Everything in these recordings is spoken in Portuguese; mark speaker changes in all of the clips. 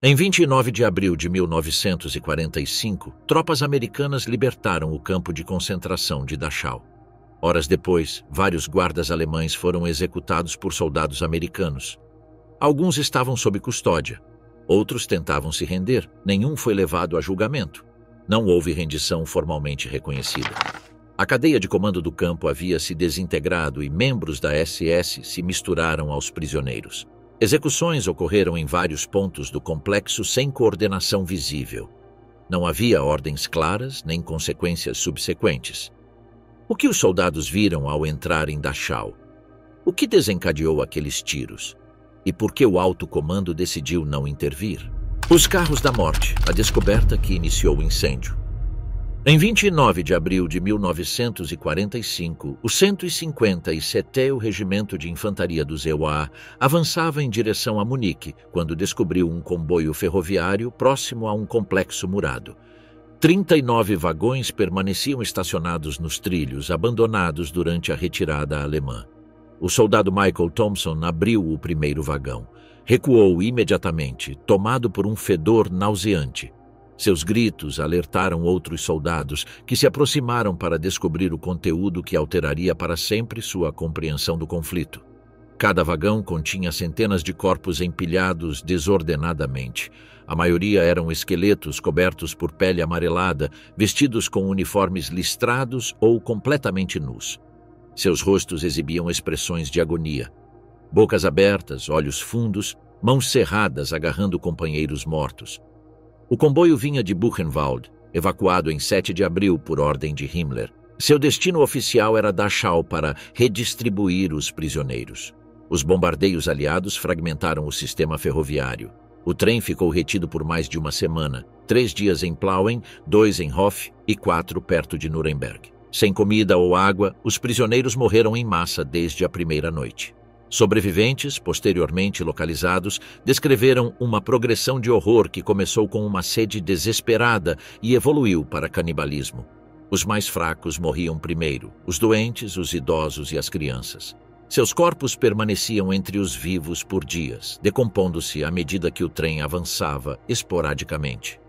Speaker 1: Em 29 de abril de 1945, tropas americanas libertaram o campo de concentração de Dachau. Horas depois, vários guardas alemães foram executados por soldados americanos. Alguns estavam sob custódia. Outros tentavam se render. Nenhum foi levado a julgamento. Não houve rendição formalmente reconhecida. A cadeia de comando do campo havia se desintegrado e membros da SS se misturaram aos prisioneiros. Execuções ocorreram em vários pontos do complexo sem coordenação visível. Não havia ordens claras nem consequências subsequentes. O que os soldados viram ao entrar em Dachau? O que desencadeou aqueles tiros? E por que o alto comando decidiu não intervir? Os carros da morte, a descoberta que iniciou o incêndio. Em 29 de abril de 1945, o 157º Regimento de Infantaria do EUA avançava em direção a Munique, quando descobriu um comboio ferroviário próximo a um complexo murado. 39 vagões permaneciam estacionados nos trilhos, abandonados durante a retirada alemã. O soldado Michael Thompson abriu o primeiro vagão. Recuou imediatamente, tomado por um fedor nauseante. Seus gritos alertaram outros soldados que se aproximaram para descobrir o conteúdo que alteraria para sempre sua compreensão do conflito. Cada vagão continha centenas de corpos empilhados desordenadamente. A maioria eram esqueletos cobertos por pele amarelada, vestidos com uniformes listrados ou completamente nus. Seus rostos exibiam expressões de agonia. Bocas abertas, olhos fundos, mãos cerradas agarrando companheiros mortos. O comboio vinha de Buchenwald, evacuado em 7 de abril por ordem de Himmler. Seu destino oficial era Dachau para redistribuir os prisioneiros. Os bombardeios aliados fragmentaram o sistema ferroviário. O trem ficou retido por mais de uma semana, 3 dias em Plauen, 2 em Hof e 4 perto de Nuremberg. Sem comida ou água, os prisioneiros morreram em massa desde a primeira noite. Sobreviventes, posteriormente localizados, descreveram uma progressão de horror que começou com uma sede desesperada e evoluiu para canibalismo. Os mais fracos morriam primeiro, os doentes, os idosos e as crianças. Seus corpos permaneciam entre os vivos por dias, decompondo-se à medida que o trem avançava esporadicamente.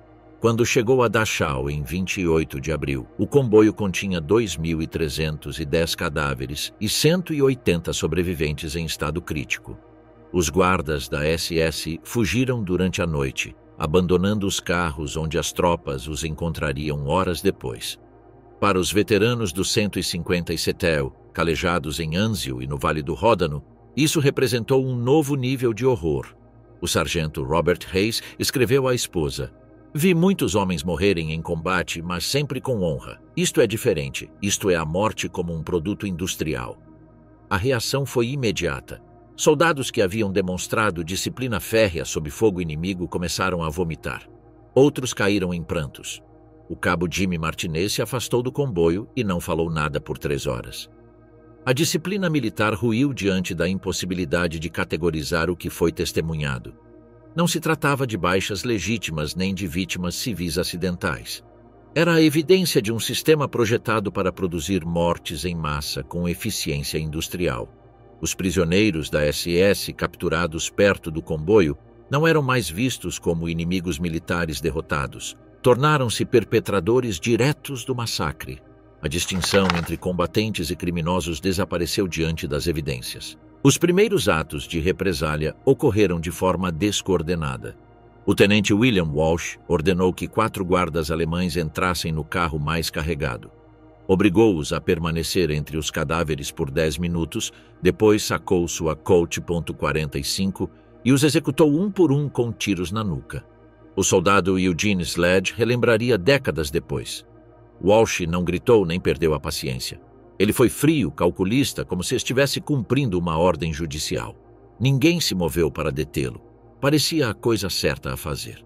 Speaker 1: Quando chegou a Dachau, em 28 de abril, o comboio continha 2.310 cadáveres e 180 sobreviventes em estado crítico. Os guardas da SS fugiram durante a noite, abandonando os carros onde as tropas os encontrariam horas depois. Para os veteranos do 157º, calejados em Anzio e no Vale do Ródano, isso representou um novo nível de horror. O sargento Robert Hayes escreveu à esposa: "Vi muitos homens morrerem em combate, mas sempre com honra. Isto é diferente. Isto é a morte como um produto industrial." A reação foi imediata. Soldados que haviam demonstrado disciplina férrea sob fogo inimigo começaram a vomitar. Outros caíram em prantos. O cabo Jimmy Martinez se afastou do comboio e não falou nada por 3 horas. A disciplina militar ruiu diante da impossibilidade de categorizar o que foi testemunhado. Não se tratava de baixas legítimas nem de vítimas civis acidentais. Era a evidência de um sistema projetado para produzir mortes em massa com eficiência industrial. Os prisioneiros da SS capturados perto do comboio não eram mais vistos como inimigos militares derrotados. Tornaram-se perpetradores diretos do massacre. A distinção entre combatentes e criminosos desapareceu diante das evidências. Os primeiros atos de represália ocorreram de forma descoordenada. O tenente William Walsh ordenou que 4 guardas alemães entrassem no carro mais carregado. Obrigou-os a permanecer entre os cadáveres por 10 minutos, depois sacou sua Colt .45 e os executou um por um com tiros na nuca. O soldado Eugene Sledge relembraria décadas depois. Walsh não gritou nem perdeu a paciência. Ele foi frio, calculista, como se estivesse cumprindo uma ordem judicial. Ninguém se moveu para detê-lo. Parecia a coisa certa a fazer.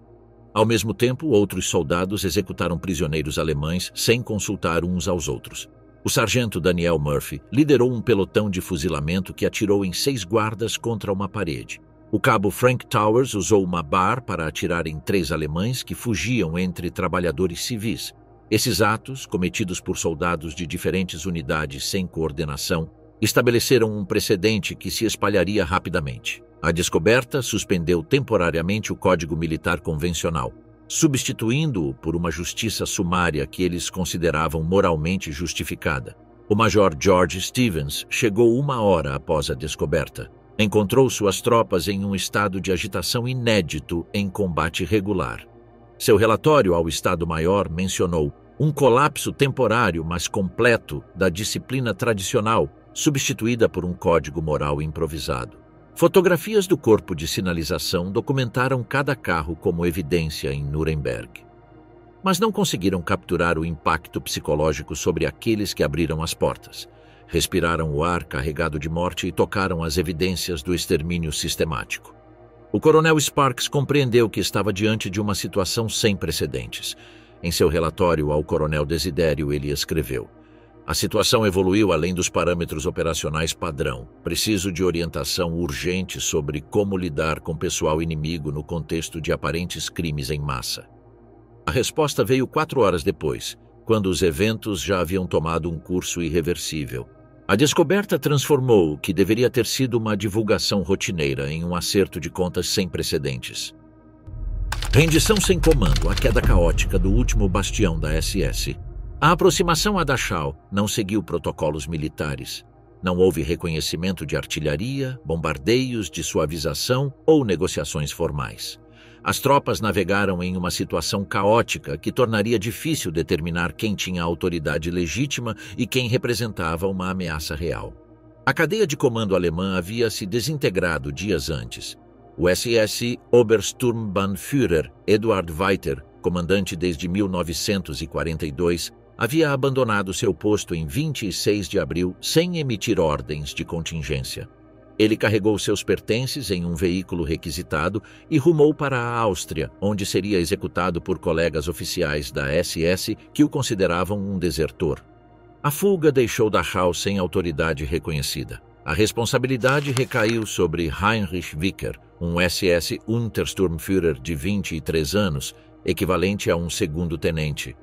Speaker 1: Ao mesmo tempo, outros soldados executaram prisioneiros alemães sem consultar uns aos outros. O sargento Daniel Murphy liderou um pelotão de fuzilamento que atirou em 6 guardas contra uma parede. O cabo Frank Towers usou uma bar para atirar em 3 alemães que fugiam entre trabalhadores civis. Esses atos, cometidos por soldados de diferentes unidades sem coordenação, estabeleceram um precedente que se espalharia rapidamente. A descoberta suspendeu temporariamente o Código Militar convencional, substituindo-o por uma justiça sumária que eles consideravam moralmente justificada. O Major George Stevens chegou 1 hora após a descoberta. Encontrou suas tropas em um estado de agitação inédito em combate regular. Seu relatório ao Estado-Maior mencionou um colapso temporário, mas completo, da disciplina tradicional, substituída por um código moral improvisado. Fotografias do corpo de sinalização documentaram cada carro como evidência em Nuremberg. Mas não conseguiram capturar o impacto psicológico sobre aqueles que abriram as portas, respiraram o ar carregado de morte e tocaram as evidências do extermínio sistemático. O coronel Sparks compreendeu que estava diante de uma situação sem precedentes. Em seu relatório ao coronel Desidério, ele escreveu: "A situação evoluiu além dos parâmetros operacionais padrão. Preciso de orientação urgente sobre como lidar com pessoal inimigo no contexto de aparentes crimes em massa." A resposta veio 4 horas depois, quando os eventos já haviam tomado um curso irreversível. A descoberta transformou o que deveria ter sido uma divulgação rotineira em um acerto de contas sem precedentes. Rendição sem comando, a queda caótica do último bastião da SS. A aproximação a Dachau não seguiu protocolos militares. Não houve reconhecimento de artilharia, bombardeios de suavização ou negociações formais. As tropas navegaram em uma situação caótica que tornaria difícil determinar quem tinha autoridade legítima e quem representava uma ameaça real. A cadeia de comando alemã havia se desintegrado dias antes. O SS Obersturmbannführer Eduard Weiter, comandante desde 1942, havia abandonado seu posto em 26 de abril sem emitir ordens de contingência. Ele carregou seus pertences em um veículo requisitado e rumou para a Áustria, onde seria executado por colegas oficiais da SS que o consideravam um desertor. A fuga deixou Dachau sem autoridade reconhecida. A responsabilidade recaiu sobre Heinrich Wicker, um SS Untersturmführer de 23 anos, equivalente a um segundo-tenente.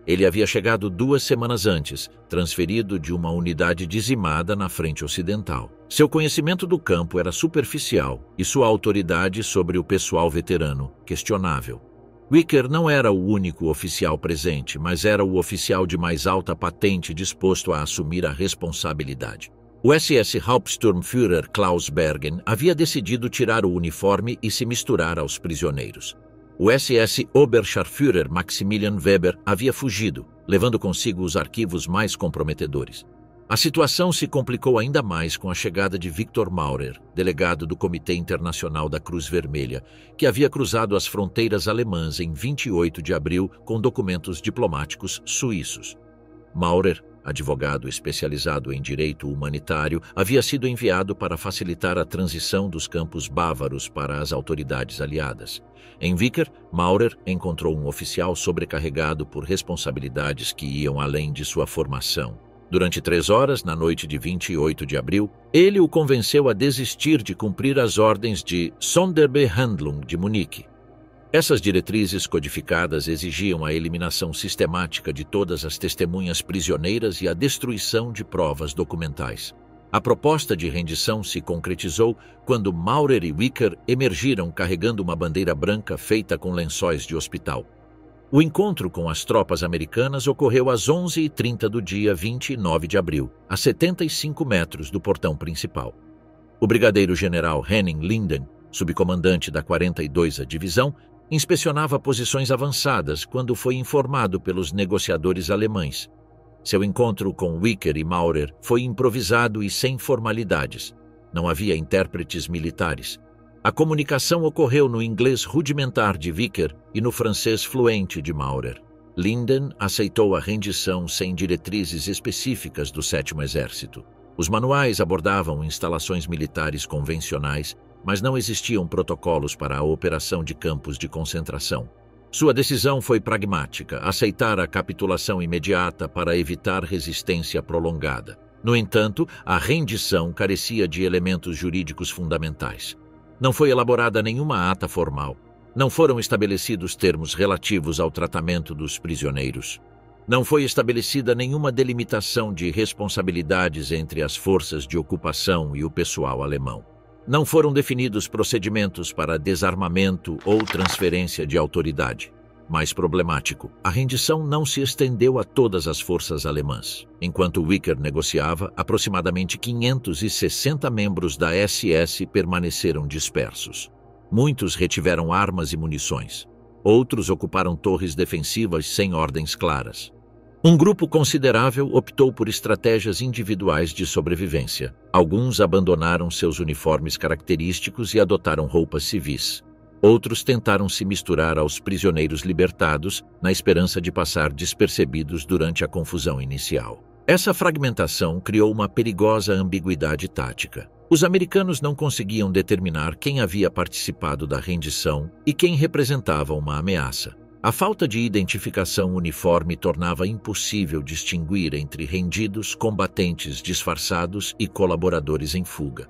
Speaker 1: Ele havia chegado 2 semanas antes, transferido de uma unidade dizimada na frente ocidental. Seu conhecimento do campo era superficial e sua autoridade sobre o pessoal veterano, questionável. Wicker não era o único oficial presente, mas era o oficial de mais alta patente disposto a assumir a responsabilidade. O SS Hauptsturmführer Klaus Bergen havia decidido tirar o uniforme e se misturar aos prisioneiros. O SS Oberscharführer Maximilian Weber havia fugido, levando consigo os arquivos mais comprometedores. A situação se complicou ainda mais com a chegada de Viktor Maurer, delegado do Comitê Internacional da Cruz Vermelha, que havia cruzado as fronteiras alemãs em 28 de abril com documentos diplomáticos suíços. Maurer, advogado especializado em direito humanitário, havia sido enviado para facilitar a transição dos campos bávaros para as autoridades aliadas. Em Wicker, Maurer encontrou um oficial sobrecarregado por responsabilidades que iam além de sua formação. Durante 3 horas, na noite de 28 de abril, ele o convenceu a desistir de cumprir as ordens de Sonderbehandlung de Munique. Essas diretrizes codificadas exigiam a eliminação sistemática de todas as testemunhas prisioneiras e a destruição de provas documentais. A proposta de rendição se concretizou quando Maurer e Wicker emergiram carregando uma bandeira branca feita com lençóis de hospital. O encontro com as tropas americanas ocorreu às 11h30 do dia 29 de abril, a 75 metros do portão principal. O brigadeiro-general Henning Linden, subcomandante da 42ª Divisão, inspecionava posições avançadas quando foi informado pelos negociadores alemães. Seu encontro com Wicker e Maurer foi improvisado e sem formalidades. Não havia intérpretes militares. A comunicação ocorreu no inglês rudimentar de Wicker e no francês fluente de Maurer. Linden aceitou a rendição sem diretrizes específicas do 7º Exército. Os manuais abordavam instalações militares convencionais, mas não existiam protocolos para a operação de campos de concentração. Sua decisão foi pragmática, aceitar a capitulação imediata para evitar resistência prolongada. No entanto, a rendição carecia de elementos jurídicos fundamentais. Não foi elaborada nenhuma ata formal. Não foram estabelecidos termos relativos ao tratamento dos prisioneiros. Não foi estabelecida nenhuma delimitação de responsabilidades entre as forças de ocupação e o pessoal alemão. Não foram definidos procedimentos para desarmamento ou transferência de autoridade. Mais problemático, a rendição não se estendeu a todas as forças alemãs. Enquanto Wicker negociava, aproximadamente 560 membros da SS permaneceram dispersos. Muitos retiveram armas e munições. Outros ocuparam torres defensivas sem ordens claras. Um grupo considerável optou por estratégias individuais de sobrevivência. Alguns abandonaram seus uniformes característicos e adotaram roupas civis. Outros tentaram se misturar aos prisioneiros libertados, na esperança de passar despercebidos durante a confusão inicial. Essa fragmentação criou uma perigosa ambiguidade tática. Os americanos não conseguiam determinar quem havia participado da rendição e quem representava uma ameaça. A falta de identificação uniforme tornava impossível distinguir entre rendidos, combatentes disfarçados e colaboradores em fuga.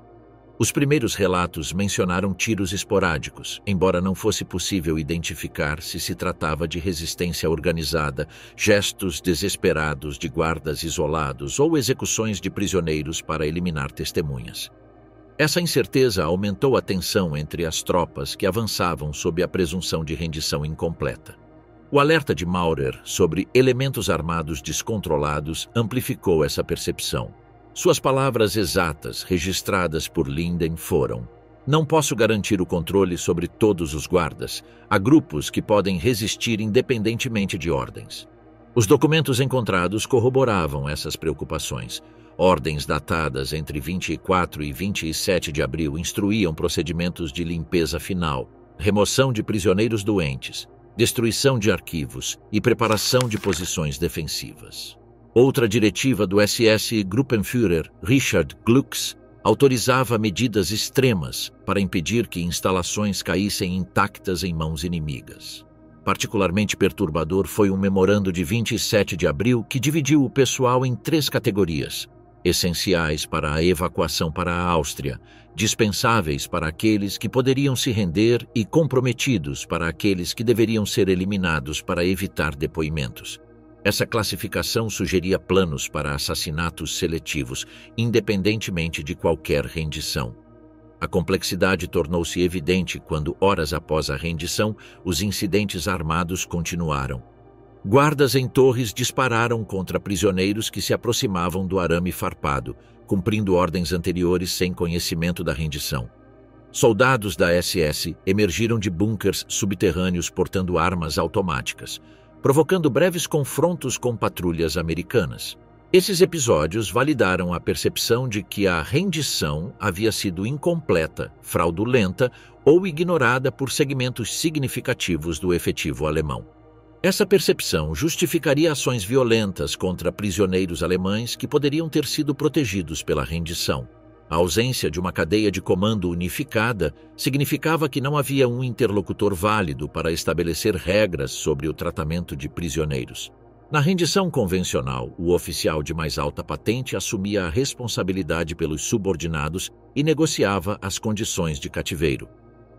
Speaker 1: Os primeiros relatos mencionaram tiros esporádicos, embora não fosse possível identificar se se tratava de resistência organizada, gestos desesperados de guardas isolados ou execuções de prisioneiros para eliminar testemunhas. Essa incerteza aumentou a tensão entre as tropas que avançavam sob a presunção de rendição incompleta. O alerta de Maurer sobre elementos armados descontrolados amplificou essa percepção. Suas palavras exatas, registradas por Linden, foram: "Não posso garantir o controle sobre todos os guardas. Há grupos que podem resistir independentemente de ordens." Os documentos encontrados corroboravam essas preocupações. Ordens datadas entre 24 e 27 de abril instruíam procedimentos de limpeza final, remoção de prisioneiros doentes, destruição de arquivos e preparação de posições defensivas. Outra diretiva do SS Gruppenführer, Richard Glucks, autorizava medidas extremas para impedir que instalações caíssem intactas em mãos inimigas. Particularmente perturbador foi um memorando de 27 de abril que dividiu o pessoal em 3 categorias: essenciais para a evacuação para a Áustria, dispensáveis para aqueles que poderiam se render e comprometidos para aqueles que deveriam ser eliminados para evitar depoimentos. Essa classificação sugeria planos para assassinatos seletivos, independentemente de qualquer rendição. A complexidade tornou-se evidente quando, horas após a rendição, os incidentes armados continuaram. Guardas em torres dispararam contra prisioneiros que se aproximavam do arame farpado, cumprindo ordens anteriores sem conhecimento da rendição. Soldados da SS emergiram de bunkers subterrâneos portando armas automáticas, provocando breves confrontos com patrulhas americanas. Esses episódios validaram a percepção de que a rendição havia sido incompleta, fraudulenta ou ignorada por segmentos significativos do efetivo alemão. Essa percepção justificaria ações violentas contra prisioneiros alemães que poderiam ter sido protegidos pela rendição. A ausência de uma cadeia de comando unificada significava que não havia um interlocutor válido para estabelecer regras sobre o tratamento de prisioneiros. Na rendição convencional, o oficial de mais alta patente assumia a responsabilidade pelos subordinados e negociava as condições de cativeiro.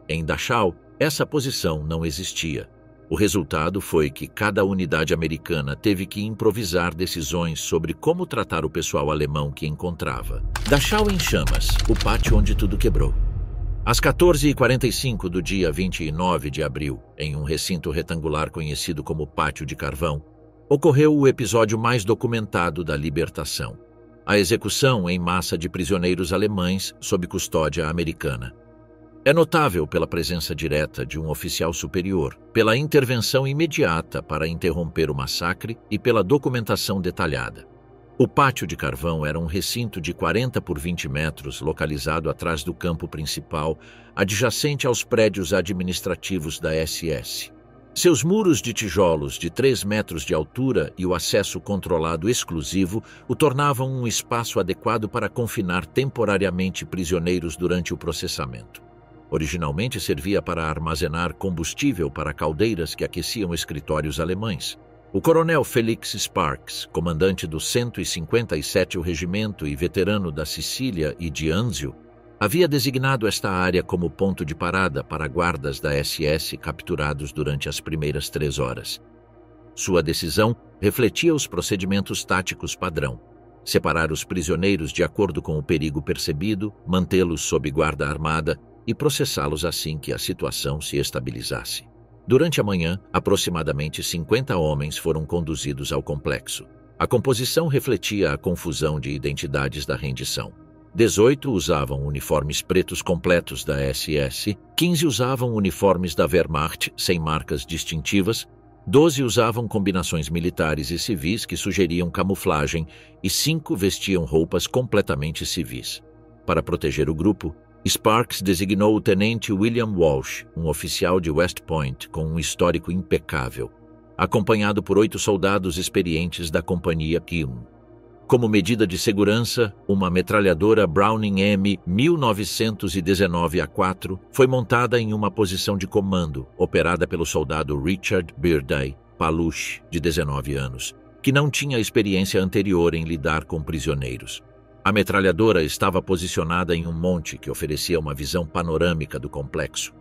Speaker 1: Em Dachau, essa posição não existia. O resultado foi que cada unidade americana teve que improvisar decisões sobre como tratar o pessoal alemão que encontrava. Dachau em chamas, o pátio onde tudo quebrou. Às 14h45 do dia 29 de abril, em um recinto retangular conhecido como Pátio de Carvão, ocorreu o episódio mais documentado da libertação: a execução em massa de prisioneiros alemães sob custódia americana. É notável pela presença direta de um oficial superior, pela intervenção imediata para interromper o massacre e pela documentação detalhada. O Pátio de Carvão era um recinto de 40 por 20 metros localizado atrás do campo principal, adjacente aos prédios administrativos da SS. Seus muros de tijolos de 3 metros de altura e o acesso controlado exclusivo o tornavam um espaço adequado para confinar temporariamente prisioneiros durante o processamento. Originalmente servia para armazenar combustível para caldeiras que aqueciam escritórios alemães. O coronel Felix Sparks, comandante do 157º Regimento e veterano da Sicília e de Anzio, havia designado esta área como ponto de parada para guardas da SS capturados durante as primeiras 3 horas. Sua decisão refletia os procedimentos táticos padrão: separar os prisioneiros de acordo com o perigo percebido, mantê-los sob guarda armada e processá-los assim que a situação se estabilizasse. Durante a manhã, aproximadamente 50 homens foram conduzidos ao complexo. A composição refletia a confusão de identidades da rendição. 18 usavam uniformes pretos completos da SS, 15 usavam uniformes da Wehrmacht sem marcas distintivas, 12 usavam combinações militares e civis que sugeriam camuflagem e 5 vestiam roupas completamente civis. Para proteger o grupo, Sparks designou o tenente William Walsh, um oficial de West Point com um histórico impecável, acompanhado por 8 soldados experientes da Companhia Kilm. Como medida de segurança, uma metralhadora Browning M1919A4 foi montada em uma posição de comando, operada pelo soldado Richard Birday Paluch, de 19 anos, que não tinha experiência anterior em lidar com prisioneiros. A metralhadora estava posicionada em um monte que oferecia uma visão panorâmica do complexo.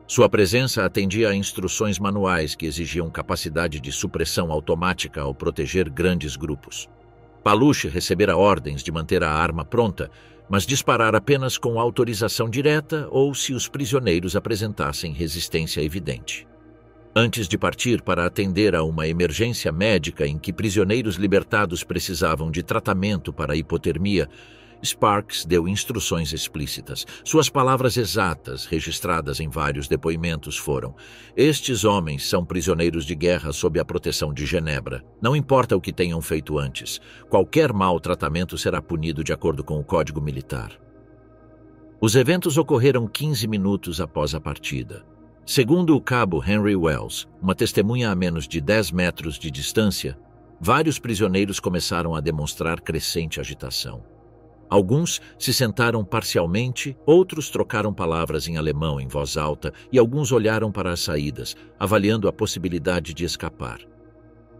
Speaker 1: Sua presença atendia a instruções manuais que exigiam capacidade de supressão automática ao proteger grandes grupos. Paluch recebera ordens de manter a arma pronta, mas disparar apenas com autorização direta ou se os prisioneiros apresentassem resistência evidente. Antes de partir para atender a uma emergência médica em que prisioneiros libertados precisavam de tratamento para hipotermia, Sparks deu instruções explícitas. Suas palavras exatas, registradas em vários depoimentos, foram: "Estes homens são prisioneiros de guerra sob a proteção de Genebra. Não importa o que tenham feito antes. Qualquer mau tratamento será punido de acordo com o Código Militar." Os eventos ocorreram 15 minutos após a partida. Segundo o cabo Henry Wells, uma testemunha a menos de 10 metros de distância, vários prisioneiros começaram a demonstrar crescente agitação. Alguns se sentaram parcialmente, outros trocaram palavras em alemão em voz alta e alguns olharam para as saídas, avaliando a possibilidade de escapar.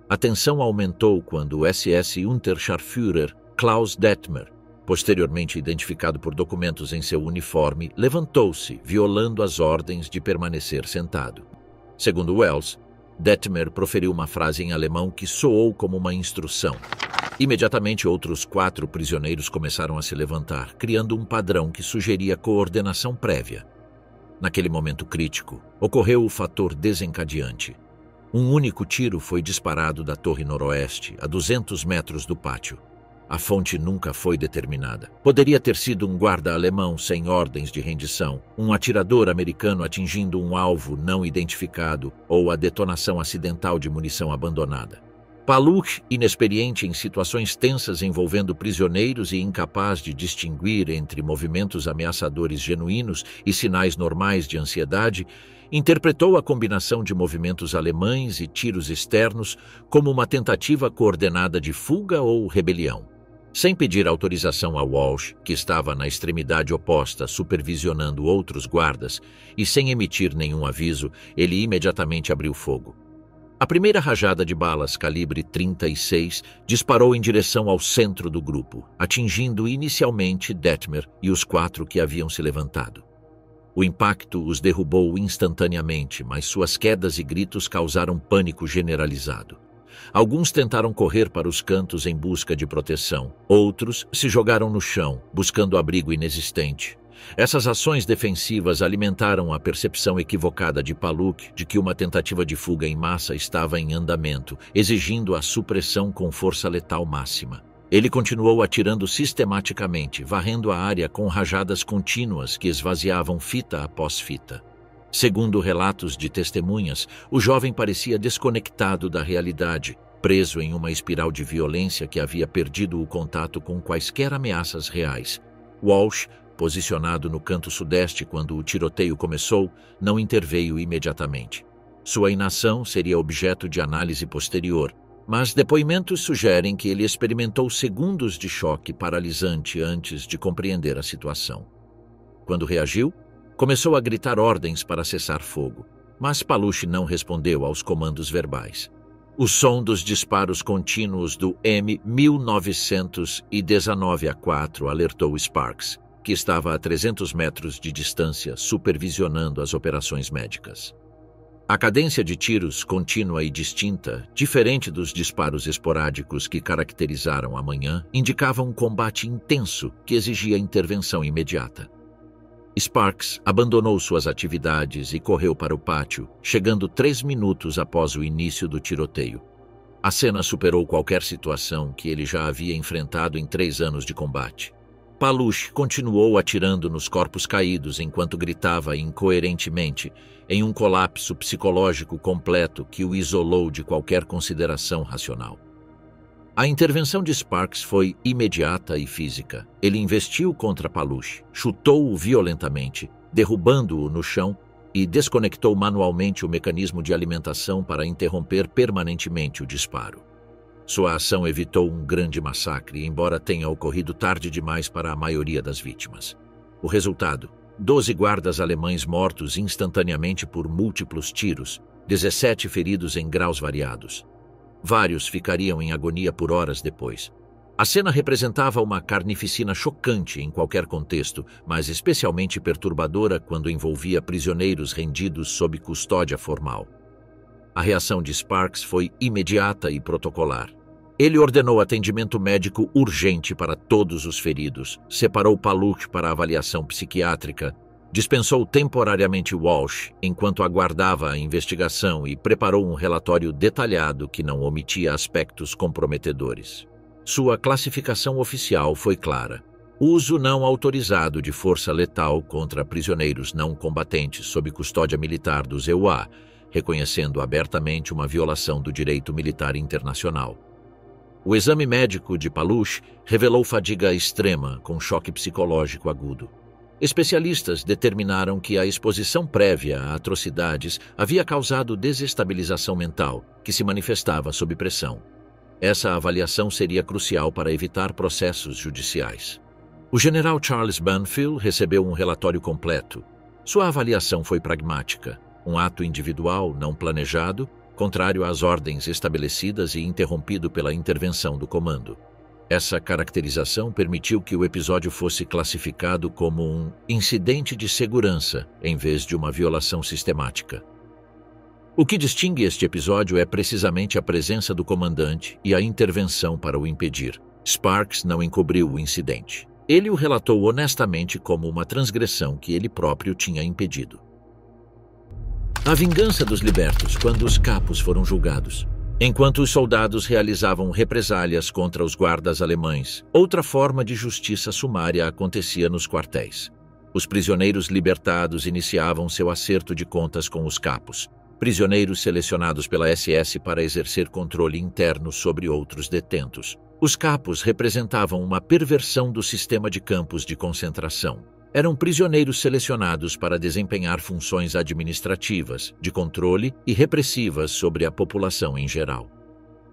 Speaker 1: A tensão aumentou quando o SS-Unterscharführer Klaus Detmer, posteriormente identificado por documentos em seu uniforme, levantou-se, violando as ordens de permanecer sentado. Segundo Wells, Detmer proferiu uma frase em alemão que soou como uma instrução. Imediatamente, outros 4 prisioneiros começaram a se levantar, criando um padrão que sugeria coordenação prévia. Naquele momento crítico, ocorreu o fator desencadeante. Um único tiro foi disparado da torre noroeste, a 200 metros do pátio. A fonte nunca foi determinada. Poderia ter sido um guarda alemão sem ordens de rendição, um atirador americano atingindo um alvo não identificado ou a detonação acidental de munição abandonada. Paluch, inexperiente em situações tensas envolvendo prisioneiros e incapaz de distinguir entre movimentos ameaçadores genuínos e sinais normais de ansiedade, interpretou a combinação de movimentos alemães e tiros externos como uma tentativa coordenada de fuga ou rebelião. Sem pedir autorização a Walsh, que estava na extremidade oposta supervisionando outros guardas, e sem emitir nenhum aviso, ele imediatamente abriu fogo. A primeira rajada de balas calibre 36 disparou em direção ao centro do grupo, atingindo inicialmente Detmer e os 4 que haviam se levantado. O impacto os derrubou instantaneamente, mas suas quedas e gritos causaram pânico generalizado. Alguns tentaram correr para os cantos em busca de proteção. Outros se jogaram no chão, buscando abrigo inexistente. Essas ações defensivas alimentaram a percepção equivocada de Paluch de que uma tentativa de fuga em massa estava em andamento, exigindo a supressão com força letal máxima. Ele continuou atirando sistematicamente, varrendo a área com rajadas contínuas que esvaziavam fita após fita. Segundo relatos de testemunhas, o jovem parecia desconectado da realidade, preso em uma espiral de violência que havia perdido o contato com quaisquer ameaças reais. Walsh, posicionado no canto sudeste quando o tiroteio começou, não interveio imediatamente. Sua inação seria objeto de análise posterior, mas depoimentos sugerem que ele experimentou segundos de choque paralisante antes de compreender a situação. Quando reagiu, começou a gritar ordens para cessar fogo, mas Paluch não respondeu aos comandos verbais. O som dos disparos contínuos do M1919A4 alertou Sparks, que estava a 300 metros de distância supervisionando as operações médicas. A cadência de tiros contínua e distinta, diferente dos disparos esporádicos que caracterizaram a manhã, indicava um combate intenso que exigia intervenção imediata. Sparks abandonou suas atividades e correu para o pátio, chegando 3 minutos após o início do tiroteio. A cena superou qualquer situação que ele já havia enfrentado em 3 anos de combate. Palush continuou atirando nos corpos caídos enquanto gritava incoerentemente, em um colapso psicológico completo que o isolou de qualquer consideração racional. A intervenção de Sparks foi imediata e física. Ele investiu contra Palush, chutou-o violentamente, derrubando-o no chão e desconectou manualmente o mecanismo de alimentação para interromper permanentemente o disparo. Sua ação evitou um grande massacre, embora tenha ocorrido tarde demais para a maioria das vítimas. O resultado: 12 guardas alemães mortos instantaneamente por múltiplos tiros, 17 feridos em graus variados. Vários ficariam em agonia por horas depois. A cena representava uma carnificina chocante em qualquer contexto, mas especialmente perturbadora quando envolvia prisioneiros rendidos sob custódia formal. A reação de Sparks foi imediata e protocolar. Ele ordenou atendimento médico urgente para todos os feridos, separou Palush para avaliação psiquiátrica, dispensou temporariamente Walsh enquanto aguardava a investigação e preparou um relatório detalhado que não omitia aspectos comprometedores. Sua classificação oficial foi clara: uso não autorizado de força letal contra prisioneiros não combatentes sob custódia militar dos EUA, reconhecendo abertamente uma violação do direito militar internacional. O exame médico de Palush revelou fadiga extrema com choque psicológico agudo. Especialistas determinaram que a exposição prévia a atrocidades havia causado desestabilização mental, que se manifestava sob pressão. Essa avaliação seria crucial para evitar processos judiciais. O general Charles Banfield recebeu um relatório completo. Sua avaliação foi pragmática, um ato individual não planejado, contrário às ordens estabelecidas e interrompido pela intervenção do comando. Essa caracterização permitiu que o episódio fosse classificado como um incidente de segurança, em vez de uma violação sistemática. O que distingue este episódio é precisamente a presença do comandante e a intervenção para o impedir. Sparks não encobriu o incidente. Ele o relatou honestamente como uma transgressão que ele próprio tinha impedido. A vingança dos libertos quando os capos foram julgados. Enquanto os soldados realizavam represálias contra os guardas alemães, outra forma de justiça sumária acontecia nos quartéis. Os prisioneiros libertados iniciavam seu acerto de contas com os capos, prisioneiros selecionados pela SS para exercer controle interno sobre outros detentos. Os capos representavam uma perversão do sistema de campos de concentração. Eram prisioneiros selecionados para desempenhar funções administrativas, de controle e repressivas sobre a população em geral.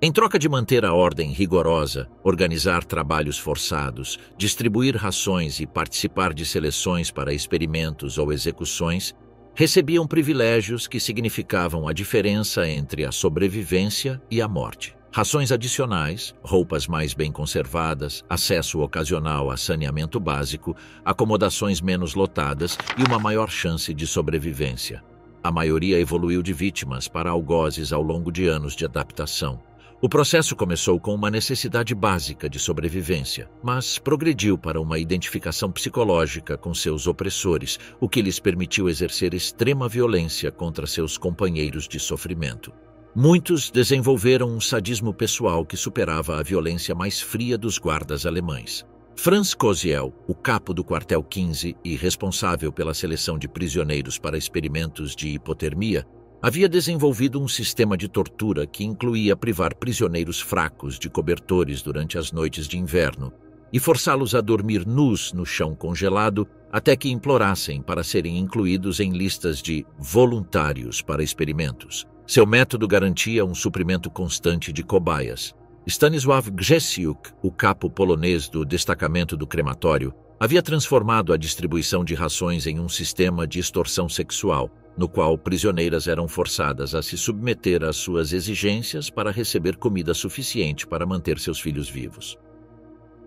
Speaker 1: Em troca de manter a ordem rigorosa, organizar trabalhos forçados, distribuir rações e participar de seleções para experimentos ou execuções, recebiam privilégios que significavam a diferença entre a sobrevivência e a morte. Rações adicionais, roupas mais bem conservadas, acesso ocasional a saneamento básico, acomodações menos lotadas e uma maior chance de sobrevivência. A maioria evoluiu de vítimas para algozes ao longo de anos de adaptação. O processo começou com uma necessidade básica de sobrevivência, mas progrediu para uma identificação psicológica com seus opressores, o que lhes permitiu exercer extrema violência contra seus companheiros de sofrimento. Muitos desenvolveram um sadismo pessoal que superava a violência mais fria dos guardas alemães. Franz Koziel, o capo do quartel 15 e responsável pela seleção de prisioneiros para experimentos de hipotermia, havia desenvolvido um sistema de tortura que incluía privar prisioneiros fracos de cobertores durante as noites de inverno e forçá-los a dormir nus no chão congelado até que implorassem para serem incluídos em listas de voluntários para experimentos. Seu método garantia um suprimento constante de cobaias. Stanisław Grzesiuk, o capo polonês do destacamento do crematório, havia transformado a distribuição de rações em um sistema de extorsão sexual, no qual prisioneiras eram forçadas a se submeter às suas exigências para receber comida suficiente para manter seus filhos vivos.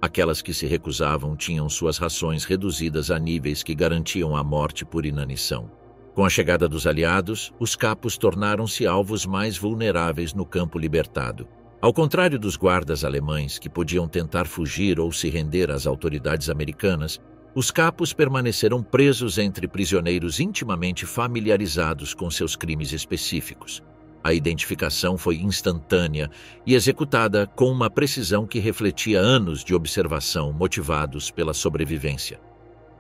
Speaker 1: Aquelas que se recusavam tinham suas rações reduzidas a níveis que garantiam a morte por inanição. Com a chegada dos aliados, os capos tornaram-se alvos mais vulneráveis no campo libertado. Ao contrário dos guardas alemães, que podiam tentar fugir ou se render às autoridades americanas, os capos permaneceram presos entre prisioneiros intimamente familiarizados com seus crimes específicos. A identificação foi instantânea e executada com uma precisão que refletia anos de observação motivados pela sobrevivência.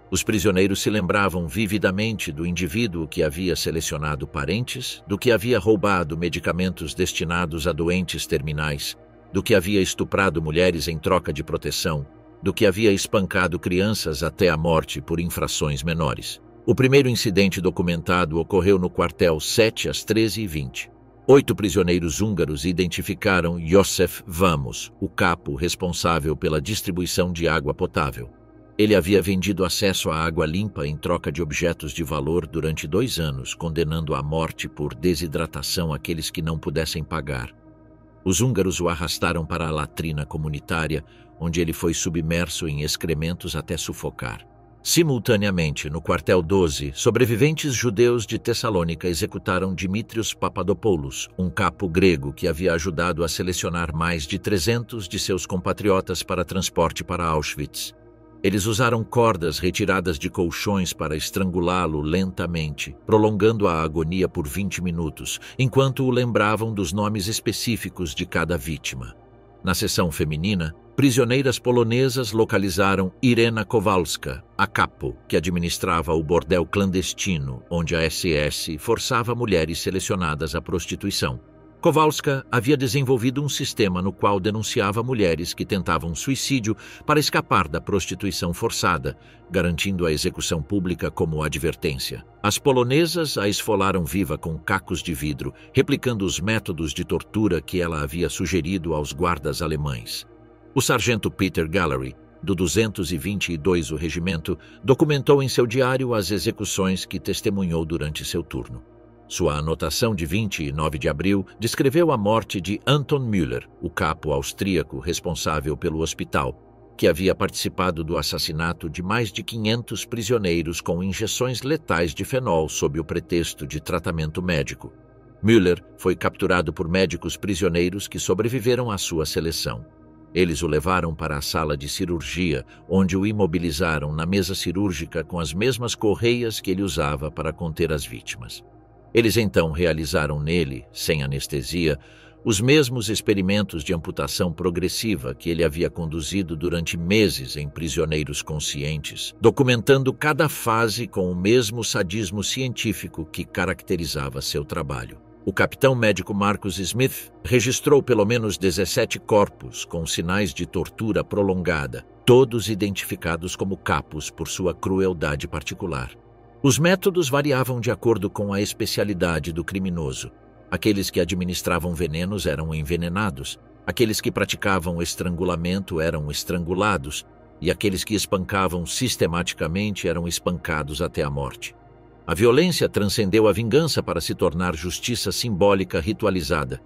Speaker 1: Os prisioneiros se lembravam vividamente do indivíduo que havia selecionado parentes, do que havia roubado medicamentos destinados a doentes terminais, do que havia estuprado mulheres em troca de proteção, do que havia espancado crianças até a morte por infrações menores. O primeiro incidente documentado ocorreu no quartel 7 às 13h20. 8 prisioneiros húngaros identificaram József Vamos, o capo responsável pela distribuição de água potável. Ele havia vendido acesso à água limpa em troca de objetos de valor durante 2 anos, condenando à morte por desidratação aqueles que não pudessem pagar. Os húngaros o arrastaram para a latrina comunitária, onde ele foi submerso em excrementos até sufocar. Simultaneamente, no quartel 12, sobreviventes judeus de Tessalônica executaram Dimitrios Papadopoulos, um capo grego que havia ajudado a selecionar mais de 300 de seus compatriotas para transporte para Auschwitz. Eles usaram cordas retiradas de colchões para estrangulá-lo lentamente, prolongando a agonia por 20 minutos, enquanto o lembravam dos nomes específicos de cada vítima. Na seção feminina, prisioneiras polonesas localizaram Irena Kowalska, a capo, que administrava o bordel clandestino, onde a SS forçava mulheres selecionadas à prostituição. Kowalska havia desenvolvido um sistema no qual denunciava mulheres que tentavam suicídio para escapar da prostituição forçada, garantindo a execução pública como advertência. As polonesas a esfolaram viva com cacos de vidro, replicando os métodos de tortura que ela havia sugerido aos guardas alemães. O sargento Peter Gallery, do 222º Regimento, documentou em seu diário as execuções que testemunhou durante seu turno. Sua anotação de 29 de abril descreveu a morte de Anton Müller, o capo austríaco responsável pelo hospital, que havia participado do assassinato de mais de 500 prisioneiros com injeções letais de fenol sob o pretexto de tratamento médico. Müller foi capturado por médicos prisioneiros que sobreviveram à sua seleção. Eles o levaram para a sala de cirurgia, onde o imobilizaram na mesa cirúrgica com as mesmas correias que ele usava para conter as vítimas. Eles então realizaram nele, sem anestesia, os mesmos experimentos de amputação progressiva que ele havia conduzido durante meses em prisioneiros conscientes, documentando cada fase com o mesmo sadismo científico que caracterizava seu trabalho. O capitão médico Marcus Smith registrou pelo menos 17 corpos com sinais de tortura prolongada, todos identificados como capos por sua crueldade particular. Os métodos variavam de acordo com a especialidade do criminoso. Aqueles que administravam venenos eram envenenados, aqueles que praticavam estrangulamento eram estrangulados, e aqueles que espancavam sistematicamente eram espancados até a morte. A violência transcendeu a vingança para se tornar justiça simbólica ritualizada.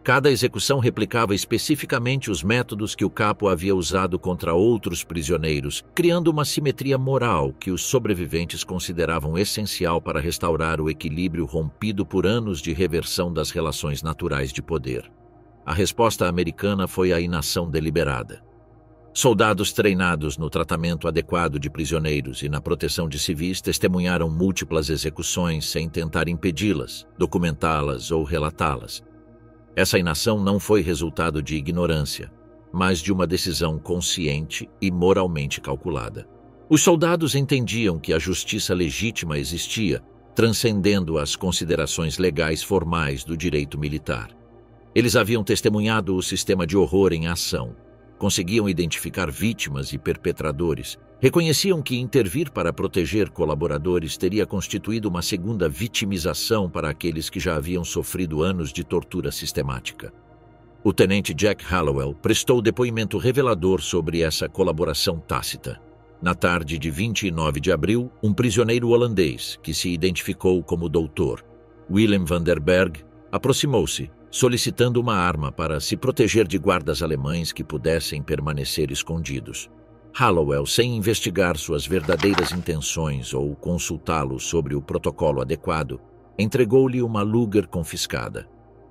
Speaker 1: Cada execução replicava especificamente os métodos que o capo havia usado contra outros prisioneiros, criando uma simetria moral que os sobreviventes consideravam essencial para restaurar o equilíbrio rompido por anos de reversão das relações naturais de poder. A resposta americana foi a inação deliberada. Soldados treinados no tratamento adequado de prisioneiros e na proteção de civis testemunharam múltiplas execuções sem tentar impedi-las, documentá-las ou relatá-las. Essa inação não foi resultado de ignorância, mas de uma decisão consciente e moralmente calculada. Os soldados entendiam que a justiça legítima existia, transcendendo as considerações legais formais do direito militar. Eles haviam testemunhado o sistema de horror em ação, conseguiam identificar vítimas e perpetradores, reconheciam que intervir para proteger colaboradores teria constituído uma segunda vitimização para aqueles que já haviam sofrido anos de tortura sistemática. O tenente Jack Hallowell prestou depoimento revelador sobre essa colaboração tácita. Na tarde de 29 de abril, um prisioneiro holandês, que se identificou como Dr. Willem van der Berg, aproximou-se, solicitando uma arma para se proteger de guardas alemães que pudessem permanecer escondidos. Hallowell, sem investigar suas verdadeiras intenções ou consultá-lo sobre o protocolo adequado, entregou-lhe uma Luger confiscada.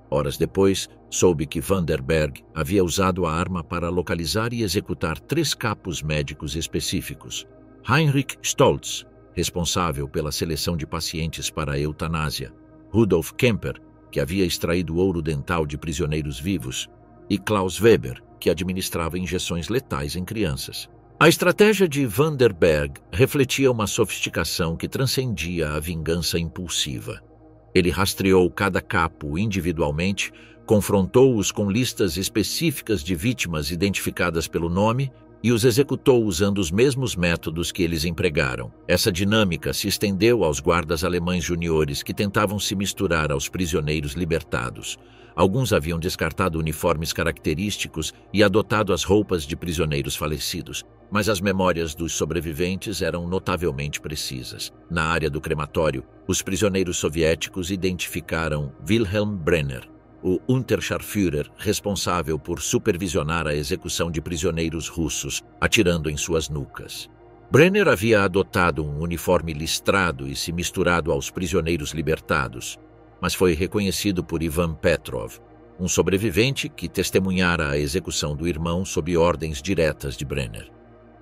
Speaker 1: Horas depois, soube que Vanderberg havia usado a arma para localizar e executar 3 capos médicos específicos. Heinrich Stoltz, responsável pela seleção de pacientes para a eutanásia, Rudolf Kemper, que havia extraído ouro dental de prisioneiros vivos, e Klaus Weber, que administrava injeções letais em crianças. A estratégia de Vanderberg refletia uma sofisticação que transcendia a vingança impulsiva. Ele rastreou cada capo individualmente, confrontou-os com listas específicas de vítimas identificadas pelo nome e os executou usando os mesmos métodos que eles empregaram. Essa dinâmica se estendeu aos guardas alemães juniores que tentavam se misturar aos prisioneiros libertados. Alguns haviam descartado uniformes característicos e adotado as roupas de prisioneiros falecidos, mas as memórias dos sobreviventes eram notavelmente precisas. Na área do crematório, os prisioneiros soviéticos identificaram Wilhelm Brenner, o Unterscharführer responsável por supervisionar a execução de prisioneiros russos, atirando em suas nucas. Brenner havia adotado um uniforme listrado e se misturado aos prisioneiros libertados, mas foi reconhecido por Ivan Petrov, um sobrevivente que testemunhara a execução do irmão sob ordens diretas de Brenner.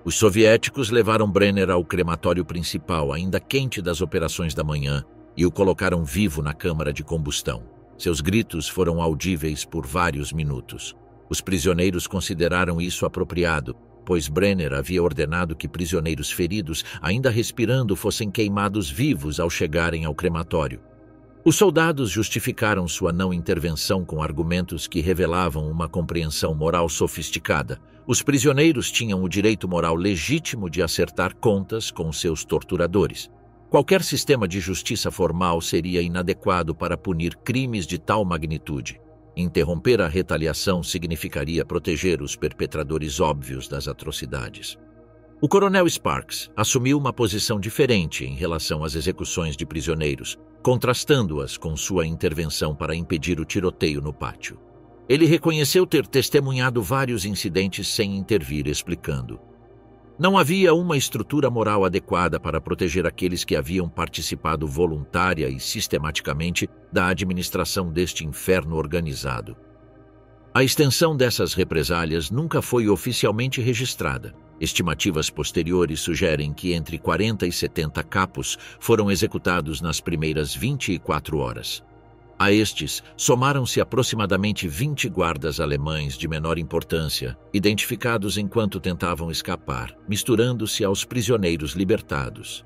Speaker 1: Os soviéticos levaram Brenner ao crematório principal, ainda quente das operações da manhã, e o colocaram vivo na câmara de combustão. Seus gritos foram audíveis por vários minutos. Os prisioneiros consideraram isso apropriado, pois Brenner havia ordenado que prisioneiros feridos, ainda respirando, fossem queimados vivos ao chegarem ao crematório. Os soldados justificaram sua não intervenção com argumentos que revelavam uma compreensão moral sofisticada. Os prisioneiros tinham o direito moral legítimo de acertar contas com seus torturadores. Qualquer sistema de justiça formal seria inadequado para punir crimes de tal magnitude. Interromper a retaliação significaria proteger os perpetradores óbvios das atrocidades. O coronel Sparks assumiu uma posição diferente em relação às execuções de prisioneiros, contrastando-as com sua intervenção para impedir o tiroteio no pátio. Ele reconheceu ter testemunhado vários incidentes sem intervir, explicando: não havia uma estrutura moral adequada para proteger aqueles que haviam participado voluntária e sistematicamente da administração deste inferno organizado. A extensão dessas represálias nunca foi oficialmente registrada. Estimativas posteriores sugerem que entre 40 e 70 capos foram executados nas primeiras 24 horas. A estes, somaram-se aproximadamente 20 guardas alemães de menor importância, identificados enquanto tentavam escapar, misturando-se aos prisioneiros libertados.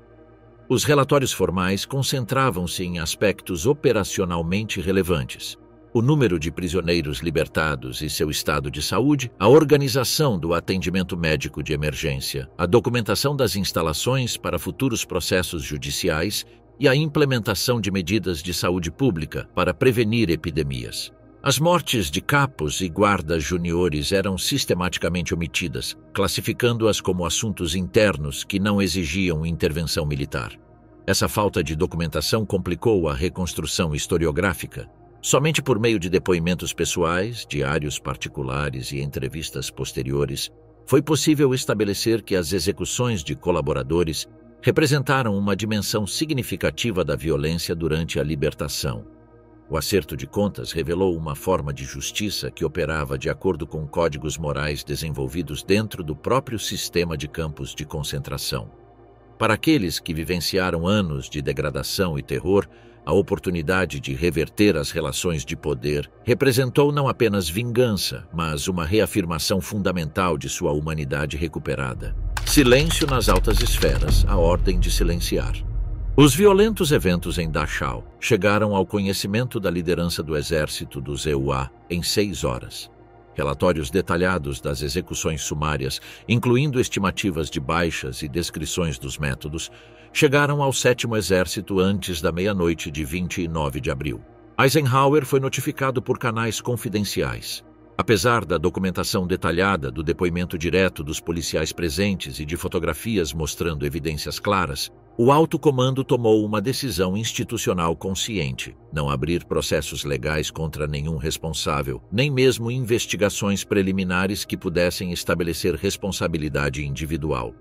Speaker 1: Os relatórios formais concentravam-se em aspectos operacionalmente relevantes: o número de prisioneiros libertados e seu estado de saúde, a organização do atendimento médico de emergência, a documentação das instalações para futuros processos judiciais e a implementação de medidas de saúde pública para prevenir epidemias. As mortes de capos e guardas juniores eram sistematicamente omitidas, classificando-as como assuntos internos que não exigiam intervenção militar. Essa falta de documentação complicou a reconstrução historiográfica. Somente por meio de depoimentos pessoais, diários particulares e entrevistas posteriores, foi possível estabelecer que as execuções de colaboradores representaram uma dimensão significativa da violência durante a libertação. O acerto de contas revelou uma forma de justiça que operava de acordo com códigos morais desenvolvidos dentro do próprio sistema de campos de concentração. Para aqueles que vivenciaram anos de degradação e terror, a oportunidade de reverter as relações de poder representou não apenas vingança, mas uma reafirmação fundamental de sua humanidade recuperada. Silêncio nas altas esferas, a ordem de silenciar. Os violentos eventos em Dachau chegaram ao conhecimento da liderança do exército dos EUA em 6 horas. Relatórios detalhados das execuções sumárias, incluindo estimativas de baixas e descrições dos métodos, chegaram ao 7º Exército antes da meia-noite de 29 de abril. Eisenhower foi notificado por canais confidenciais. Apesar da documentação detalhada do depoimento direto dos policiais presentes e de fotografias mostrando evidências claras, o alto comando tomou uma decisão institucional consciente: não abrir processos legais contra nenhum responsável, nem mesmo investigações preliminares que pudessem estabelecer responsabilidade individual.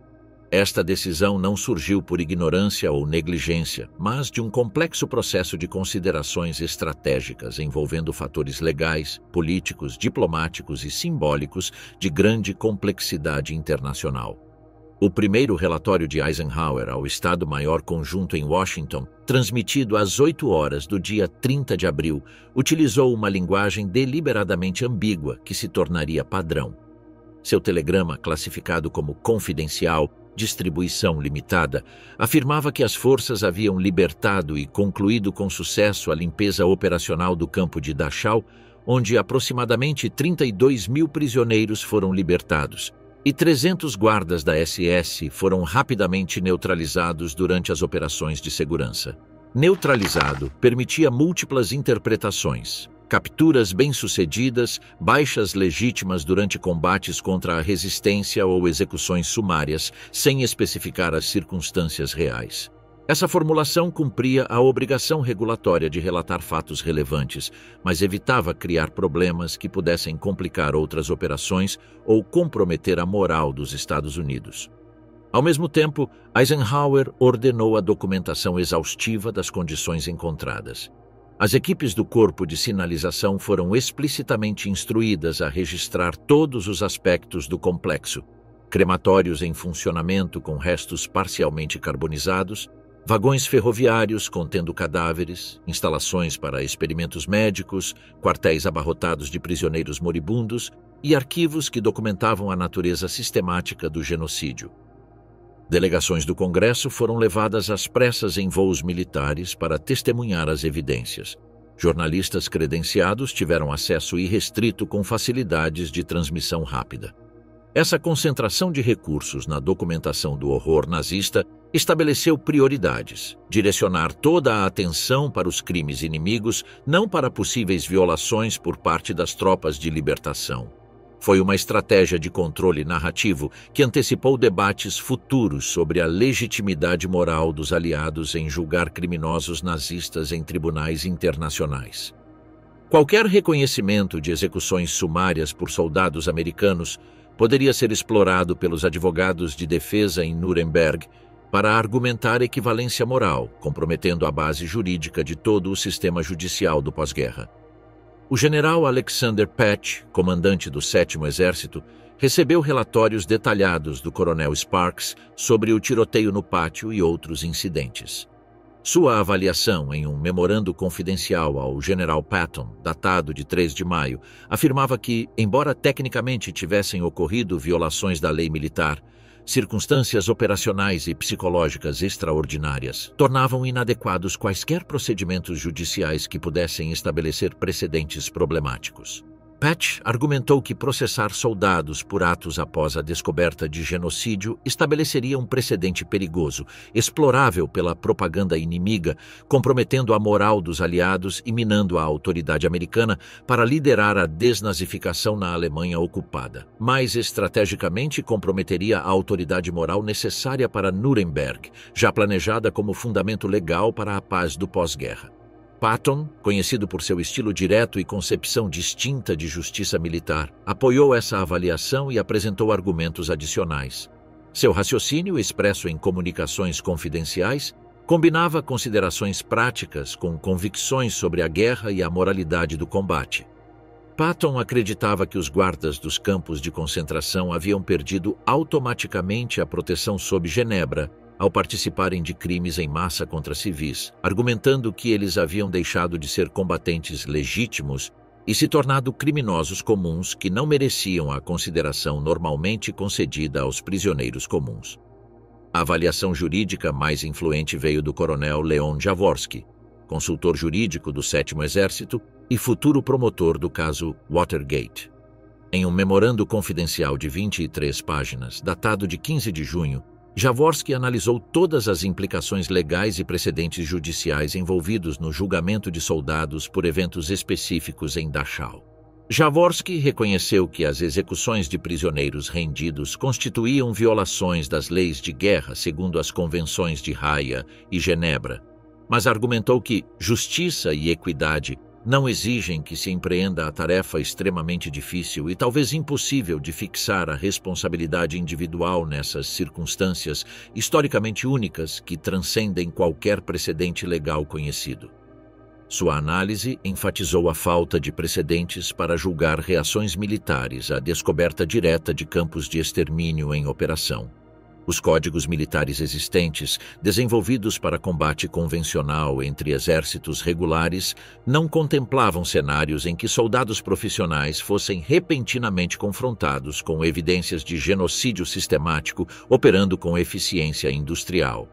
Speaker 1: Esta decisão não surgiu por ignorância ou negligência, mas de um complexo processo de considerações estratégicas envolvendo fatores legais, políticos, diplomáticos e simbólicos de grande complexidade internacional. O primeiro relatório de Eisenhower ao Estado-Maior Conjunto em Washington, transmitido às 8 horas do dia 30 de abril, utilizou uma linguagem deliberadamente ambígua que se tornaria padrão. Seu telegrama, classificado como confidencial, distribuição limitada, afirmava que as forças haviam libertado e concluído com sucesso a limpeza operacional do campo de Dachau, onde aproximadamente 32 mil prisioneiros foram libertados, e 300 guardas da SS foram rapidamente neutralizados durante as operações de segurança. Neutralizado permitia múltiplas interpretações: capturas bem-sucedidas, baixas legítimas durante combates contra a resistência ou execuções sumárias, sem especificar as circunstâncias reais. Essa formulação cumpria a obrigação regulatória de relatar fatos relevantes, mas evitava criar problemas que pudessem complicar outras operações ou comprometer a moral dos Estados Unidos. Ao mesmo tempo, Eisenhower ordenou a documentação exaustiva das condições encontradas. As equipes do Corpo de Sinalização foram explicitamente instruídas a registrar todos os aspectos do complexo: crematórios em funcionamento com restos parcialmente carbonizados, vagões ferroviários contendo cadáveres, instalações para experimentos médicos, quartéis abarrotados de prisioneiros moribundos e arquivos que documentavam a natureza sistemática do genocídio. Delegações do Congresso foram levadas às pressas em voos militares para testemunhar as evidências. Jornalistas credenciados tiveram acesso irrestrito com facilidades de transmissão rápida. Essa concentração de recursos na documentação do horror nazista estabeleceu prioridades: direcionar toda a atenção para os crimes inimigos, não para possíveis violações por parte das tropas de libertação. Foi uma estratégia de controle narrativo que antecipou debates futuros sobre a legitimidade moral dos aliados em julgar criminosos nazistas em tribunais internacionais. Qualquer reconhecimento de execuções sumárias por soldados americanos poderia ser explorado pelos advogados de defesa em Nuremberg para argumentar equivalência moral, comprometendo a base jurídica de todo o sistema judicial do pós-guerra. O general Alexander Patch, comandante do 7º Exército, recebeu relatórios detalhados do coronel Sparks sobre o tiroteio no pátio e outros incidentes. Sua avaliação em um memorando confidencial ao general Patton, datado de 3 de maio, afirmava que, embora tecnicamente tivessem ocorrido violações da lei militar, circunstâncias operacionais e psicológicas extraordinárias tornavam inadequados quaisquer procedimentos judiciais que pudessem estabelecer precedentes problemáticos. Patch argumentou que processar soldados por atos após a descoberta de genocídio estabeleceria um precedente perigoso, explorável pela propaganda inimiga, comprometendo a moral dos aliados e minando a autoridade americana para liderar a desnazificação na Alemanha ocupada. Mais estrategicamente, comprometeria a autoridade moral necessária para Nuremberg, já planejada como fundamento legal para a paz do pós-guerra. Patton, conhecido por seu estilo direto e concepção distinta de justiça militar, apoiou essa avaliação e apresentou argumentos adicionais. Seu raciocínio, expresso em comunicações confidenciais, combinava considerações práticas com convicções sobre a guerra e a moralidade do combate. Patton acreditava que os guardas dos campos de concentração haviam perdido automaticamente a proteção sob Genebra ao participarem de crimes em massa contra civis, argumentando que eles haviam deixado de ser combatentes legítimos e se tornado criminosos comuns que não mereciam a consideração normalmente concedida aos prisioneiros comuns. A avaliação jurídica mais influente veio do coronel Leon Jaworski, consultor jurídico do 7º Exército e futuro promotor do caso Watergate. Em um memorando confidencial de 23 páginas, datado de 15 de junho, Jaworski analisou todas as implicações legais e precedentes judiciais envolvidos no julgamento de soldados por eventos específicos em Dachau. Jaworski reconheceu que as execuções de prisioneiros rendidos constituíam violações das leis de guerra segundo as convenções de Haia e Genebra, mas argumentou que justiça e equidade não exigem que se empreenda a tarefa extremamente difícil e talvez impossível de fixar a responsabilidade individual nessas circunstâncias historicamente únicas que transcendem qualquer precedente legal conhecido. Sua análise enfatizou a falta de precedentes para julgar reações militares à descoberta direta de campos de extermínio em operação. Os códigos militares existentes, desenvolvidos para combate convencional entre exércitos regulares, não contemplavam cenários em que soldados profissionais fossem repentinamente confrontados com evidências de genocídio sistemático operando com eficiência industrial.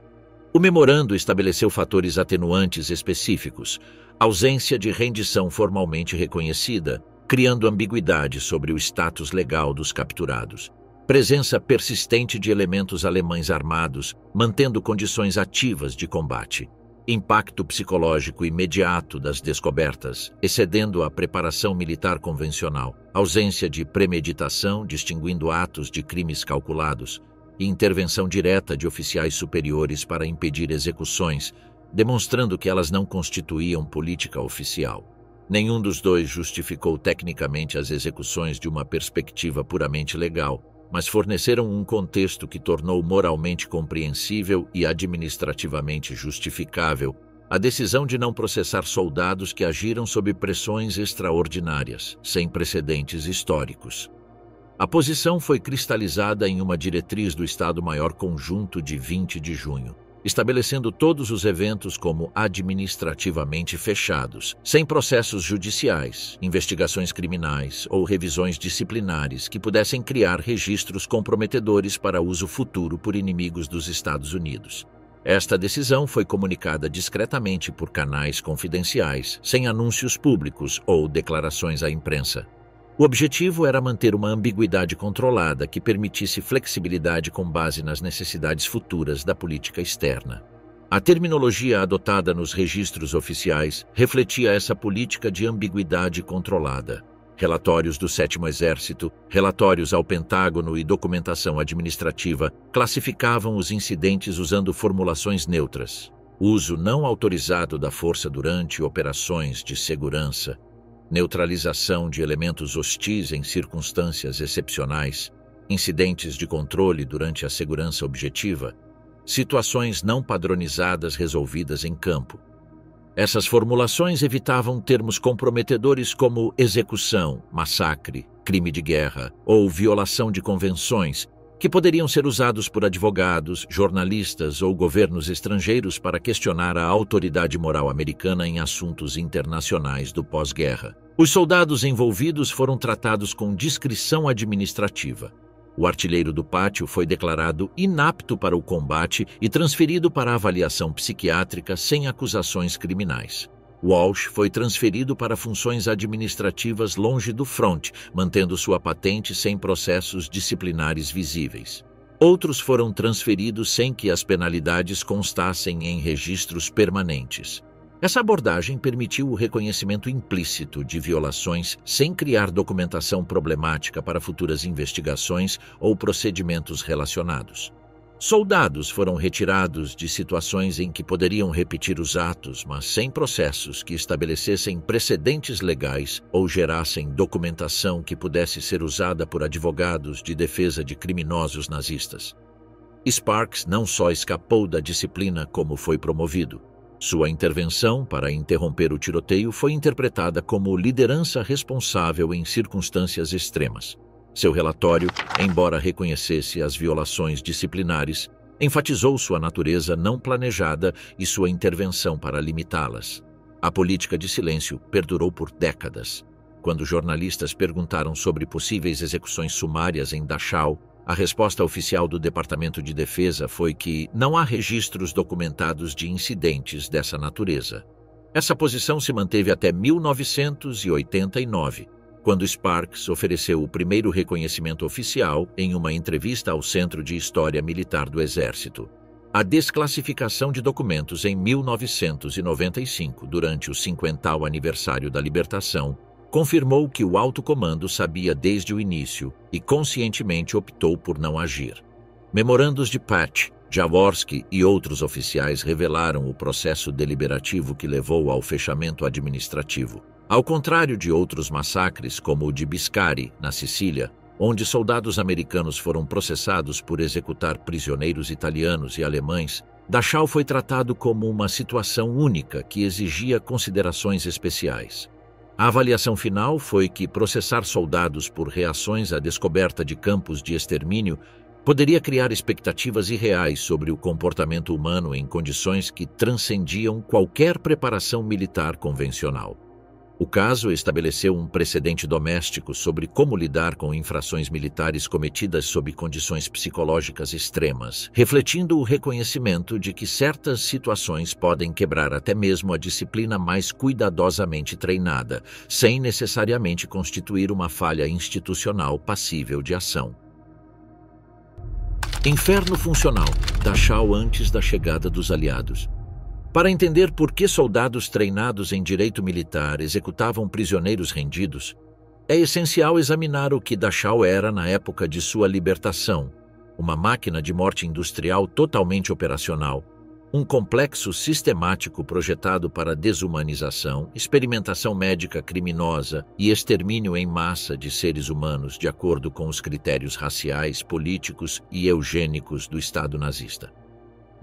Speaker 1: O memorando estabeleceu fatores atenuantes específicos, ausência de rendição formalmente reconhecida, criando ambiguidade sobre o status legal dos capturados, presença persistente de elementos alemães armados, mantendo condições ativas de combate, impacto psicológico imediato das descobertas, excedendo a preparação militar convencional, ausência de premeditação, distinguindo atos de crimes calculados, e intervenção direta de oficiais superiores para impedir execuções, demonstrando que elas não constituíam política oficial. Nenhum dos dois justificou tecnicamente as execuções de uma perspectiva puramente legal, mas forneceram um contexto que tornou moralmente compreensível e administrativamente justificável a decisão de não processar soldados que agiram sob pressões extraordinárias, sem precedentes históricos. A posição foi cristalizada em uma diretriz do Estado-Maior Conjunto de 20 de junho, estabelecendo todos os eventos como administrativamente fechados, sem processos judiciais, investigações criminais ou revisões disciplinares que pudessem criar registros comprometedores para uso futuro por inimigos dos Estados Unidos. Esta decisão foi comunicada discretamente por canais confidenciais, sem anúncios públicos ou declarações à imprensa. O objetivo era manter uma ambiguidade controlada que permitisse flexibilidade com base nas necessidades futuras da política externa. A terminologia adotada nos registros oficiais refletia essa política de ambiguidade controlada. Relatórios do 7º Exército, relatórios ao Pentágono e documentação administrativa classificavam os incidentes usando formulações neutras. Uso não autorizado da força durante operações de segurança, neutralização de elementos hostis em circunstâncias excepcionais, incidentes de controle durante a segurança objetiva, situações não padronizadas resolvidas em campo. Essas formulações evitavam termos comprometedores como execução, massacre, crime de guerra ou violação de convenções, que poderiam ser usados por advogados, jornalistas ou governos estrangeiros para questionar a autoridade moral americana em assuntos internacionais do pós-guerra. Os soldados envolvidos foram tratados com discrição administrativa. O artilheiro do pátio foi declarado inapto para o combate e transferido para avaliação psiquiátrica sem acusações criminais. Walsh foi transferido para funções administrativas longe do fronte, mantendo sua patente sem processos disciplinares visíveis. Outros foram transferidos sem que as penalidades constassem em registros permanentes. Essa abordagem permitiu o reconhecimento implícito de violações sem criar documentação problemática para futuras investigações ou procedimentos relacionados. Soldados foram retirados de situações em que poderiam repetir os atos, mas sem processos que estabelecessem precedentes legais ou gerassem documentação que pudesse ser usada por advogados de defesa de criminosos nazistas. Sparks não só escapou da disciplina como foi promovido. Sua intervenção para interromper o tiroteio foi interpretada como liderança responsável em circunstâncias extremas. Seu relatório, embora reconhecesse as violações disciplinares, enfatizou sua natureza não planejada e sua intervenção para limitá-las. A política de silêncio perdurou por décadas. Quando jornalistas perguntaram sobre possíveis execuções sumárias em Dachau, a resposta oficial do Departamento de Defesa foi que não há registros documentados de incidentes dessa natureza. Essa posição se manteve até 1989, quando Sparks ofereceu o primeiro reconhecimento oficial em uma entrevista ao Centro de História Militar do Exército. A desclassificação de documentos em 1995, durante o 50º aniversário da libertação, confirmou que o alto comando sabia desde o início e conscientemente optou por não agir. Memorandos de Patch, Jaworski e outros oficiais revelaram o processo deliberativo que levou ao fechamento administrativo. Ao contrário de outros massacres, como o de Biscari, na Sicília, onde soldados americanos foram processados por executar prisioneiros italianos e alemães, Dachau foi tratado como uma situação única que exigia considerações especiais. A avaliação final foi que processar soldados por reações à descoberta de campos de extermínio poderia criar expectativas irreais sobre o comportamento humano em condições que transcendiam qualquer preparação militar convencional. O caso estabeleceu um precedente doméstico sobre como lidar com infrações militares cometidas sob condições psicológicas extremas, refletindo o reconhecimento de que certas situações podem quebrar até mesmo a disciplina mais cuidadosamente treinada, sem necessariamente constituir uma falha institucional passível de ação. Inferno funcional, Dachau antes da chegada dos aliados. Para entender por que soldados treinados em direito militar executavam prisioneiros rendidos, é essencial examinar o que Dachau era na época de sua libertação, uma máquina de morte industrial totalmente operacional, um complexo sistemático projetado para desumanização, experimentação médica criminosa e extermínio em massa de seres humanos de acordo com os critérios raciais, políticos e eugênicos do Estado nazista.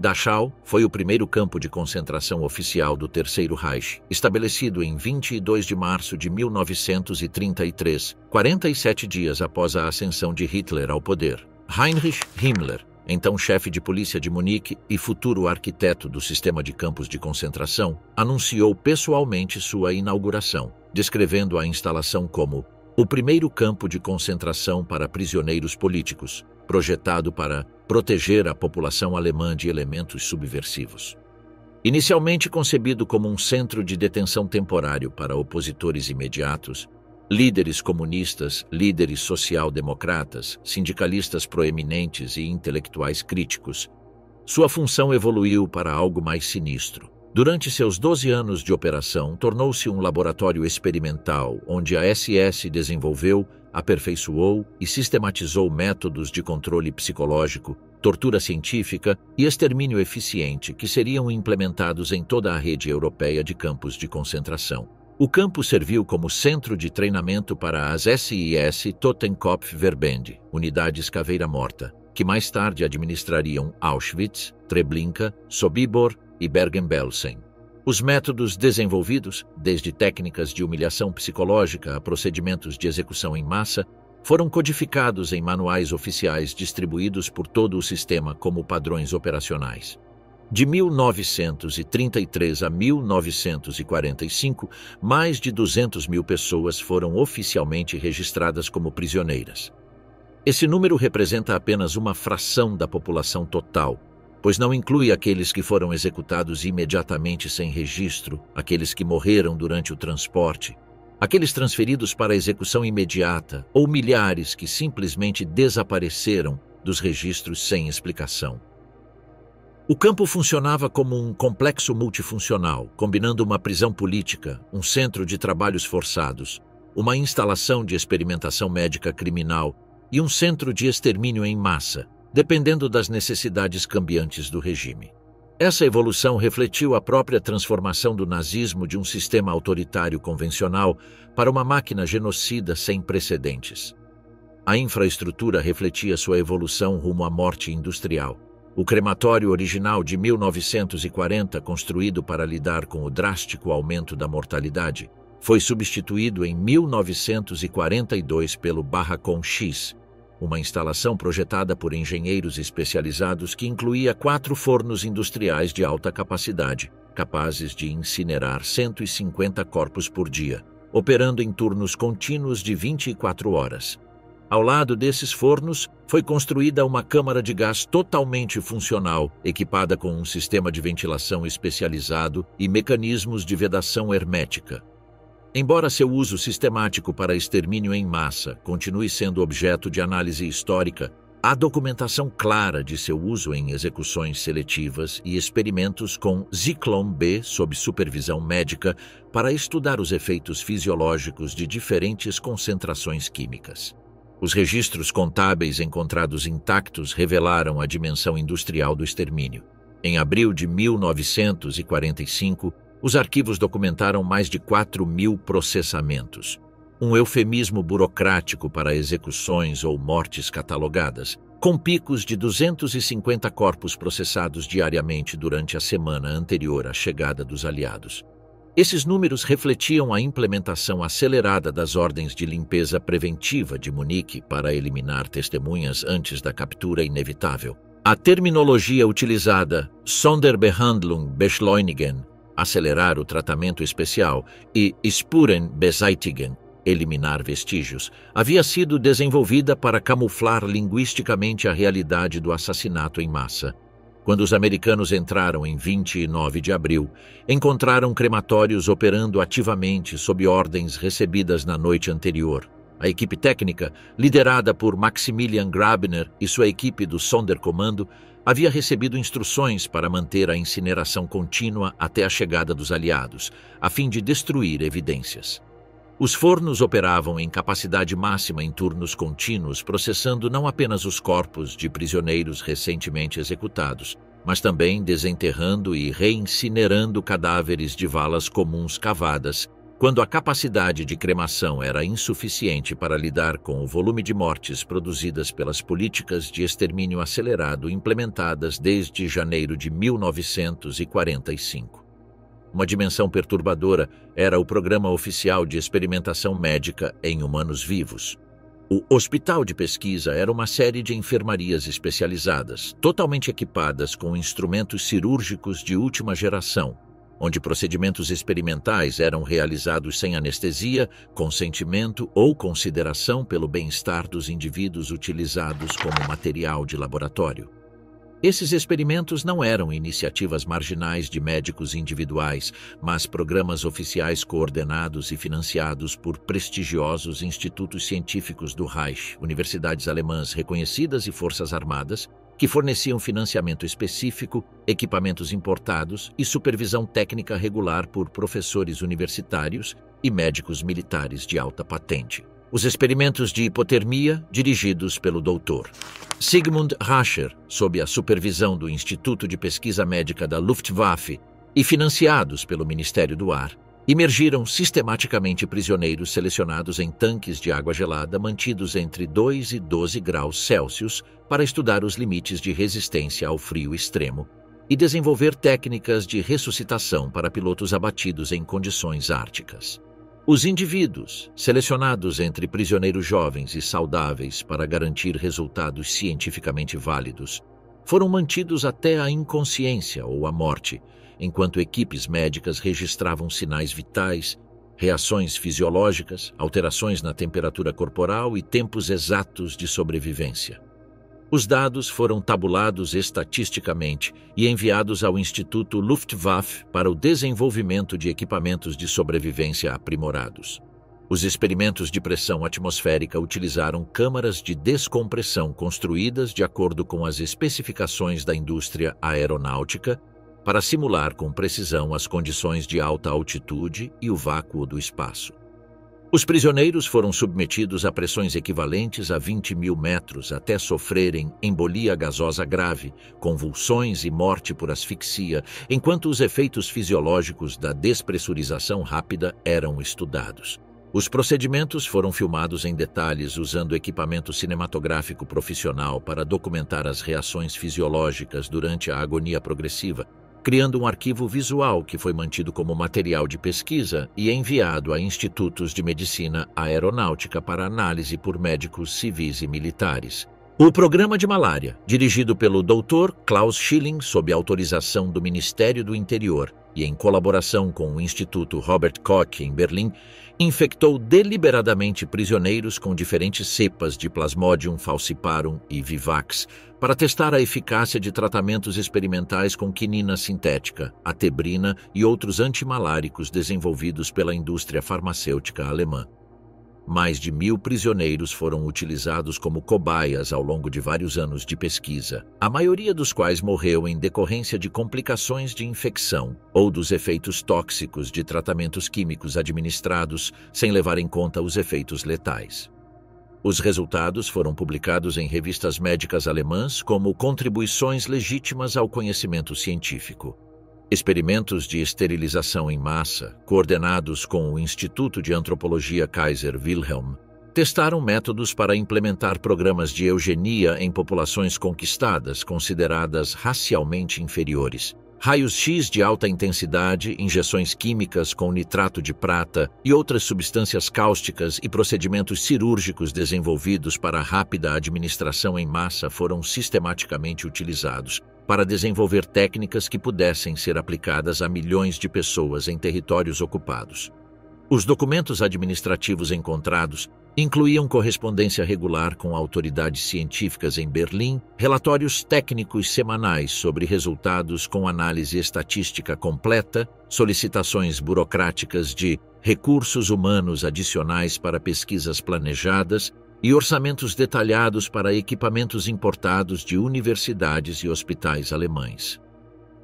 Speaker 1: Dachau foi o primeiro campo de concentração oficial do Terceiro Reich, estabelecido em 22 de março de 1933, 47 dias após a ascensão de Hitler ao poder. Heinrich Himmler, então chefe de polícia de Munique e futuro arquiteto do sistema de campos de concentração, anunciou pessoalmente sua inauguração, descrevendo a instalação como o primeiro campo de concentração para prisioneiros políticos, projetado para proteger a população alemã de elementos subversivos. Inicialmente concebido como um centro de detenção temporário para opositores imediatos, líderes comunistas, líderes social-democratas, sindicalistas proeminentes e intelectuais críticos, sua função evoluiu para algo mais sinistro. Durante seus 12 anos de operação, tornou-se um laboratório experimental onde a SS desenvolveu, aperfeiçoou e sistematizou métodos de controle psicológico, tortura científica e extermínio eficiente que seriam implementados em toda a rede europeia de campos de concentração. O campo serviu como centro de treinamento para as SIS Totenkopfverbände, unidades caveira morta, que mais tarde administrariam Auschwitz, Treblinka, Sobibor e Bergen-Belsen. Os métodos desenvolvidos, desde técnicas de humilhação psicológica a procedimentos de execução em massa, foram codificados em manuais oficiais distribuídos por todo o sistema como padrões operacionais. De 1933 a 1945, mais de 200 mil pessoas foram oficialmente registradas como prisioneiras. Esse número representa apenas uma fração da população total, pois não inclui aqueles que foram executados imediatamente sem registro, aqueles que morreram durante o transporte, aqueles transferidos para execução imediata ou milhares que simplesmente desapareceram dos registros sem explicação. O campo funcionava como um complexo multifuncional, combinando uma prisão política, um centro de trabalhos forçados, uma instalação de experimentação médica criminal e um centro de extermínio em massa, dependendo das necessidades cambiantes do regime. Essa evolução refletiu a própria transformação do nazismo de um sistema autoritário convencional para uma máquina genocida sem precedentes. A infraestrutura refletia sua evolução rumo à morte industrial. O crematório original de 1940, construído para lidar com o drástico aumento da mortalidade, foi substituído em 1942 pelo Barracão X, uma instalação projetada por engenheiros especializados que incluía 4 fornos industriais de alta capacidade, capazes de incinerar 150 corpos por dia, operando em turnos contínuos de 24 horas. Ao lado desses fornos, foi construída uma câmara de gás totalmente funcional, equipada com um sistema de ventilação especializado e mecanismos de vedação hermética. Embora seu uso sistemático para extermínio em massa continue sendo objeto de análise histórica, Há documentação clara de seu uso em execuções seletivas e experimentos com Zyklon B sob supervisão médica para estudar os efeitos fisiológicos de diferentes concentrações químicas. Os registros contábeis encontrados intactos revelaram a dimensão industrial do extermínio. Em abril de 1945, os arquivos documentaram mais de 4.000 processamentos, um eufemismo burocrático para execuções ou mortes catalogadas, com picos de 250 corpos processados diariamente durante a semana anterior à chegada dos aliados. Esses números refletiam a implementação acelerada das ordens de limpeza preventiva de Munique para eliminar testemunhas antes da captura inevitável. A terminologia utilizada, Sonderbehandlung beschleunigen, acelerar o tratamento especial, e Spuren beseitigen, eliminar vestígios, havia sido desenvolvida para camuflar linguisticamente a realidade do assassinato em massa. Quando os americanos entraram em 29 de abril, encontraram crematórios operando ativamente sob ordens recebidas na noite anterior. A equipe técnica, liderada por Maximilian Grabner e sua equipe do Sonderkommando, havia recebido instruções para manter a incineração contínua até a chegada dos aliados, a fim de destruir evidências. Os fornos operavam em capacidade máxima em turnos contínuos, processando não apenas os corpos de prisioneiros recentemente executados, mas também desenterrando e reincinerando cadáveres de valas comuns cavadas, quando a capacidade de cremação era insuficiente para lidar com o volume de mortes produzidas pelas políticas de extermínio acelerado implementadas desde janeiro de 1945. Uma dimensão perturbadora era o Programa Oficial de Experimentação Médica em Humanos Vivos. O Hospital de Pesquisa era uma série de enfermarias especializadas, totalmente equipadas com instrumentos cirúrgicos de última geração, onde procedimentos experimentais eram realizados sem anestesia, consentimento ou consideração pelo bem-estar dos indivíduos utilizados como material de laboratório. Esses experimentos não eram iniciativas marginais de médicos individuais, mas programas oficiais coordenados e financiados por prestigiosos institutos científicos do Reich, universidades alemãs reconhecidas e forças armadas, que forneciam financiamento específico, equipamentos importados e supervisão técnica regular por professores universitários e médicos militares de alta patente. Os experimentos de hipotermia, dirigidos pelo Dr. Sigmund Rascher, sob a supervisão do Instituto de Pesquisa Médica da Luftwaffe e financiados pelo Ministério do Ar, imergiram sistematicamente prisioneiros selecionados em tanques de água gelada mantidos entre 2 e 12 graus Celsius para estudar os limites de resistência ao frio extremo e desenvolver técnicas de ressuscitação para pilotos abatidos em condições árticas. Os indivíduos, selecionados entre prisioneiros jovens e saudáveis para garantir resultados cientificamente válidos, foram mantidos até a inconsciência ou a morte, enquanto equipes médicas registravam sinais vitais, reações fisiológicas, alterações na temperatura corporal e tempos exatos de sobrevivência. Os dados foram tabulados estatisticamente e enviados ao Instituto Luftwaffe para o desenvolvimento de equipamentos de sobrevivência aprimorados. Os experimentos de pressão atmosférica utilizaram câmaras de descompressão construídas de acordo com as especificações da indústria aeronáutica para simular com precisão as condições de alta altitude e o vácuo do espaço. Os prisioneiros foram submetidos a pressões equivalentes a 20.000 metros até sofrerem embolia gasosa grave, convulsões e morte por asfixia, enquanto os efeitos fisiológicos da despressurização rápida eram estudados. Os procedimentos foram filmados em detalhes usando equipamento cinematográfico profissional para documentar as reações fisiológicas durante a agonia progressiva, criando um arquivo visual que foi mantido como material de pesquisa e enviado a institutos de medicina aeronáutica para análise por médicos civis e militares. O programa de malária, dirigido pelo Dr. Klaus Schilling sob autorização do Ministério do Interior e em colaboração com o Instituto Robert Koch em Berlim, infectou deliberadamente prisioneiros com diferentes cepas de Plasmodium falciparum e Vivax para testar a eficácia de tratamentos experimentais com quinina sintética, atebrina e outros antimaláricos desenvolvidos pela indústria farmacêutica alemã. Mais de 1.000 prisioneiros foram utilizados como cobaias ao longo de vários anos de pesquisa, a maioria dos quais morreu em decorrência de complicações de infecção ou dos efeitos tóxicos de tratamentos químicos administrados sem levar em conta os efeitos letais. Os resultados foram publicados em revistas médicas alemãs como contribuições legítimas ao conhecimento científico. Experimentos de esterilização em massa, coordenados com o Instituto de Antropologia Kaiser Wilhelm, testaram métodos para implementar programas de eugenia em populações conquistadas consideradas racialmente inferiores. Raios-X de alta intensidade, injeções químicas com nitrato de prata e outras substâncias cáusticas e procedimentos cirúrgicos desenvolvidos para rápida administração em massa foram sistematicamente utilizados para desenvolver técnicas que pudessem ser aplicadas a milhões de pessoas em territórios ocupados. Os documentos administrativos encontrados incluíam correspondência regular com autoridades científicas em Berlim, relatórios técnicos semanais sobre resultados com análise estatística completa, solicitações burocráticas de recursos humanos adicionais para pesquisas planejadas e orçamentos detalhados para equipamentos importados de universidades e hospitais alemães.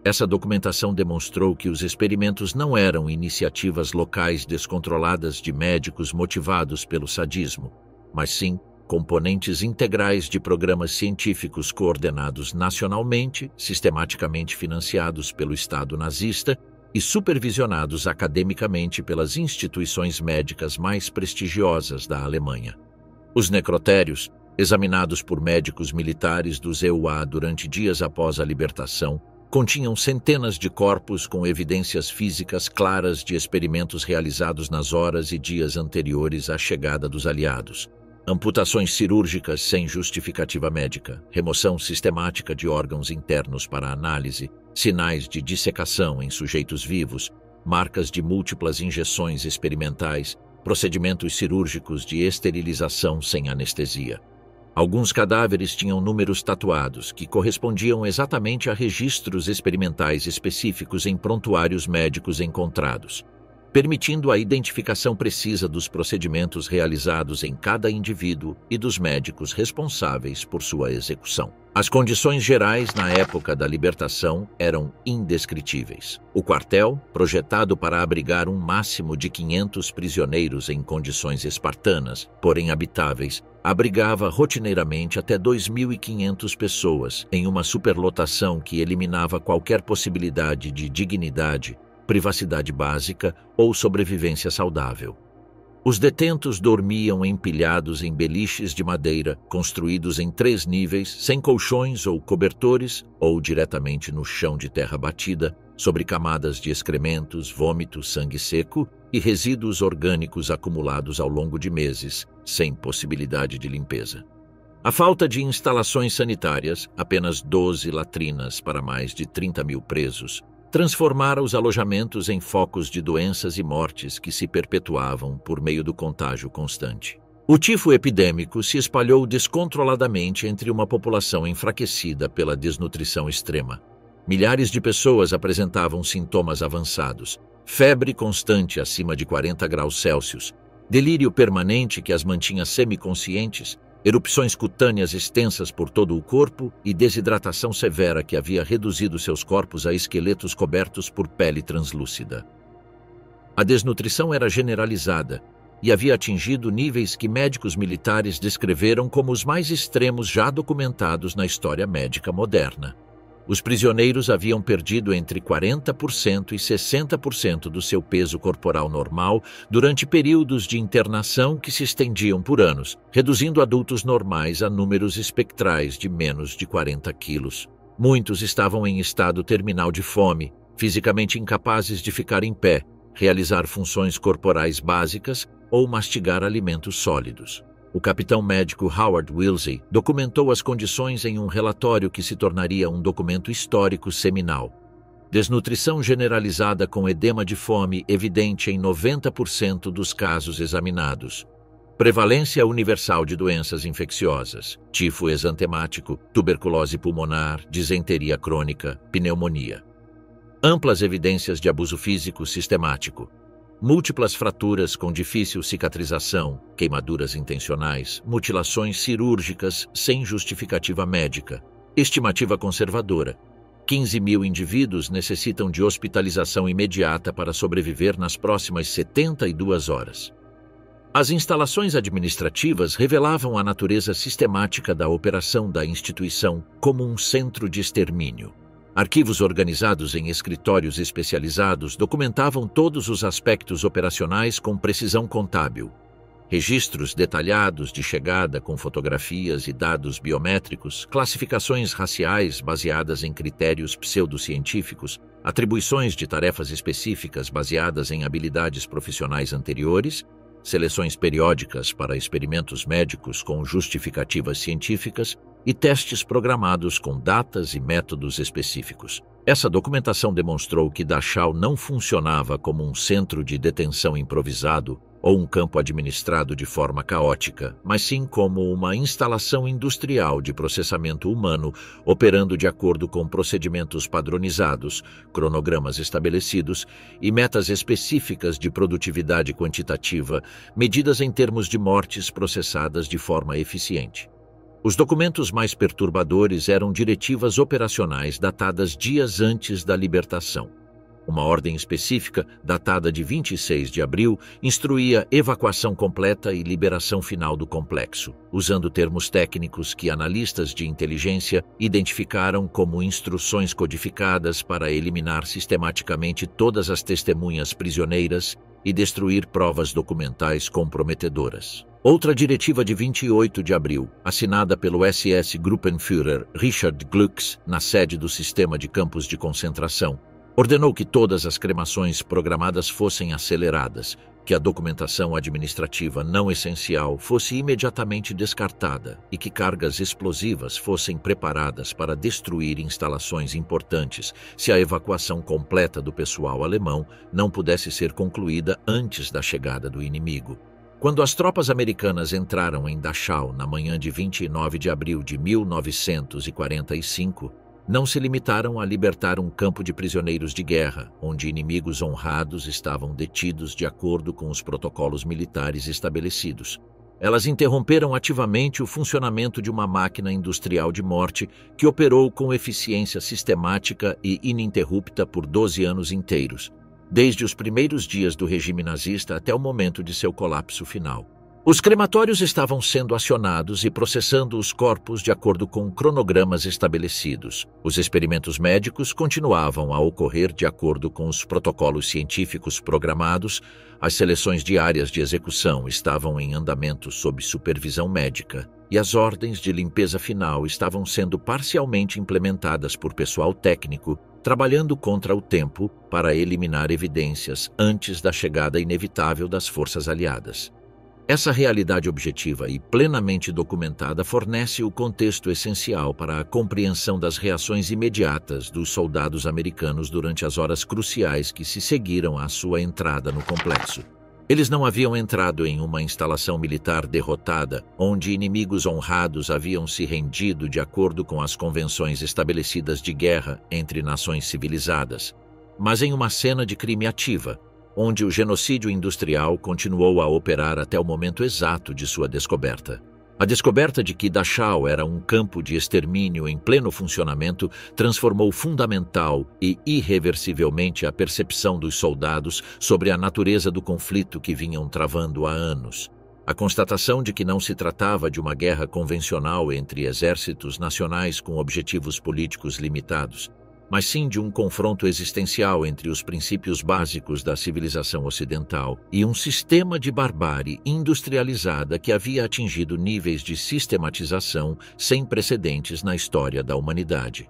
Speaker 1: Essa documentação demonstrou que os experimentos não eram iniciativas locais descontroladas de médicos motivados pelo sadismo, mas sim componentes integrais de programas científicos coordenados nacionalmente, sistematicamente financiados pelo Estado nazista e supervisionados academicamente pelas instituições médicas mais prestigiosas da Alemanha. Os necrotérios, examinados por médicos militares do ZUA durante dias após a libertação, continham centenas de corpos com evidências físicas claras de experimentos realizados nas horas e dias anteriores à chegada dos aliados. Amputações cirúrgicas sem justificativa médica, remoção sistemática de órgãos internos para análise, sinais de dissecação em sujeitos vivos, marcas de múltiplas injeções experimentais, procedimentos cirúrgicos de esterilização sem anestesia. Alguns cadáveres tinham números tatuados que correspondiam exatamente a registros experimentais específicos em prontuários médicos encontrados, permitindo a identificação precisa dos procedimentos realizados em cada indivíduo e dos médicos responsáveis por sua execução. As condições gerais na época da libertação eram indescritíveis. O quartel, projetado para abrigar um máximo de 500 prisioneiros em condições espartanas, porém habitáveis, abrigava rotineiramente até 2.500 pessoas em uma superlotação que eliminava qualquer possibilidade de dignidade, privacidade básica ou sobrevivência saudável. Os detentos dormiam empilhados em beliches de madeira, construídos em 3 níveis, sem colchões ou cobertores, ou diretamente no chão de terra batida, sobre camadas de excrementos, vômito, sangue seco e resíduos orgânicos acumulados ao longo de meses, sem possibilidade de limpeza. A falta de instalações sanitárias, apenas 12 latrinas para mais de 30.000 presos, transformara os alojamentos em focos de doenças e mortes que se perpetuavam por meio do contágio constante. O tifo epidêmico se espalhou descontroladamente entre uma população enfraquecida pela desnutrição extrema. Milhares de pessoas apresentavam sintomas avançados, febre constante acima de 40 graus Celsius, delírio permanente que as mantinha semiconscientes, erupções cutâneas extensas por todo o corpo e desidratação severa que havia reduzido seus corpos a esqueletos cobertos por pele translúcida. A desnutrição era generalizada e havia atingido níveis que médicos militares descreveram como os mais extremos já documentados na história médica moderna. Os prisioneiros haviam perdido entre 40% e 60% do seu peso corporal normal durante períodos de internação que se estendiam por anos, reduzindo adultos normais a números espectrais de menos de 40 quilos. Muitos estavam em estado terminal de fome, fisicamente incapazes de ficar em pé, realizar funções corporais básicas ou mastigar alimentos sólidos. O capitão médico Howard Wilsey documentou as condições em um relatório que se tornaria um documento histórico seminal. Desnutrição generalizada com edema de fome evidente em 90% dos casos examinados. Prevalência universal de doenças infecciosas, tifo exantemático, tuberculose pulmonar, disenteria crônica, pneumonia. Amplas evidências de abuso físico sistemático. Múltiplas fraturas com difícil cicatrização, queimaduras intencionais, mutilações cirúrgicas sem justificativa médica. Estimativa conservadora: 15 mil indivíduos necessitam de hospitalização imediata para sobreviver nas próximas 72 horas. As instalações administrativas revelavam a natureza sistemática da operação da instituição como um centro de extermínio. Arquivos organizados em escritórios especializados documentavam todos os aspectos operacionais com precisão contábil. Registros detalhados de chegada com fotografias e dados biométricos, classificações raciais baseadas em critérios pseudocientíficos, atribuições de tarefas específicas baseadas em habilidades profissionais anteriores, seleções periódicas para experimentos médicos com justificativas científicas e testes programados com datas e métodos específicos. Essa documentação demonstrou que Dachau não funcionava como um centro de detenção improvisado ou um campo administrado de forma caótica, mas sim como uma instalação industrial de processamento humano operando de acordo com procedimentos padronizados, cronogramas estabelecidos e metas específicas de produtividade quantitativa, medidas em termos de mortes processadas de forma eficiente. Os documentos mais perturbadores eram diretivas operacionais datadas dias antes da libertação. Uma ordem específica, datada de 26 de abril, instruía evacuação completa e liberação final do complexo, usando termos técnicos que analistas de inteligência identificaram como instruções codificadas para eliminar sistematicamente todas as testemunhas prisioneiras e destruir provas documentais comprometedoras. Outra diretiva de 28 de abril, assinada pelo SS Gruppenführer Richard Glucks na sede do sistema de campos de concentração, ordenou que todas as cremações programadas fossem aceleradas, que a documentação administrativa não essencial fosse imediatamente descartada e que cargas explosivas fossem preparadas para destruir instalações importantes se a evacuação completa do pessoal alemão não pudesse ser concluída antes da chegada do inimigo. Quando as tropas americanas entraram em Dachau na manhã de 29 de abril de 1945, não se limitaram a libertar um campo de prisioneiros de guerra, onde inimigos honrados estavam detidos de acordo com os protocolos militares estabelecidos. Elas interromperam ativamente o funcionamento de uma máquina industrial de morte que operou com eficiência sistemática e ininterrupta por 12 anos inteiros, desde os primeiros dias do regime nazista até o momento de seu colapso final. Os crematórios estavam sendo acionados e processando os corpos de acordo com cronogramas estabelecidos. Os experimentos médicos continuavam a ocorrer de acordo com os protocolos científicos programados. As seleções diárias de execução estavam em andamento sob supervisão médica e as ordens de limpeza final estavam sendo parcialmente implementadas por pessoal técnico, trabalhando contra o tempo para eliminar evidências antes da chegada inevitável das forças aliadas. Essa realidade objetiva e plenamente documentada fornece o contexto essencial para a compreensão das reações imediatas dos soldados americanos durante as horas cruciais que se seguiram à sua entrada no complexo. Eles não haviam entrado em uma instalação militar derrotada, onde inimigos honrados haviam se rendido de acordo com as convenções estabelecidas de guerra entre nações civilizadas, mas em uma cena de crime ativa, onde o genocídio industrial continuou a operar até o momento exato de sua descoberta. A descoberta de que Dachau era um campo de extermínio em pleno funcionamento transformou fundamental e irreversivelmente a percepção dos soldados sobre a natureza do conflito que vinham travando há anos. A constatação de que não se tratava de uma guerra convencional entre exércitos nacionais com objetivos políticos limitados, mas sim de um confronto existencial entre os princípios básicos da civilização ocidental e um sistema de barbárie industrializada que havia atingido níveis de sistematização sem precedentes na história da humanidade.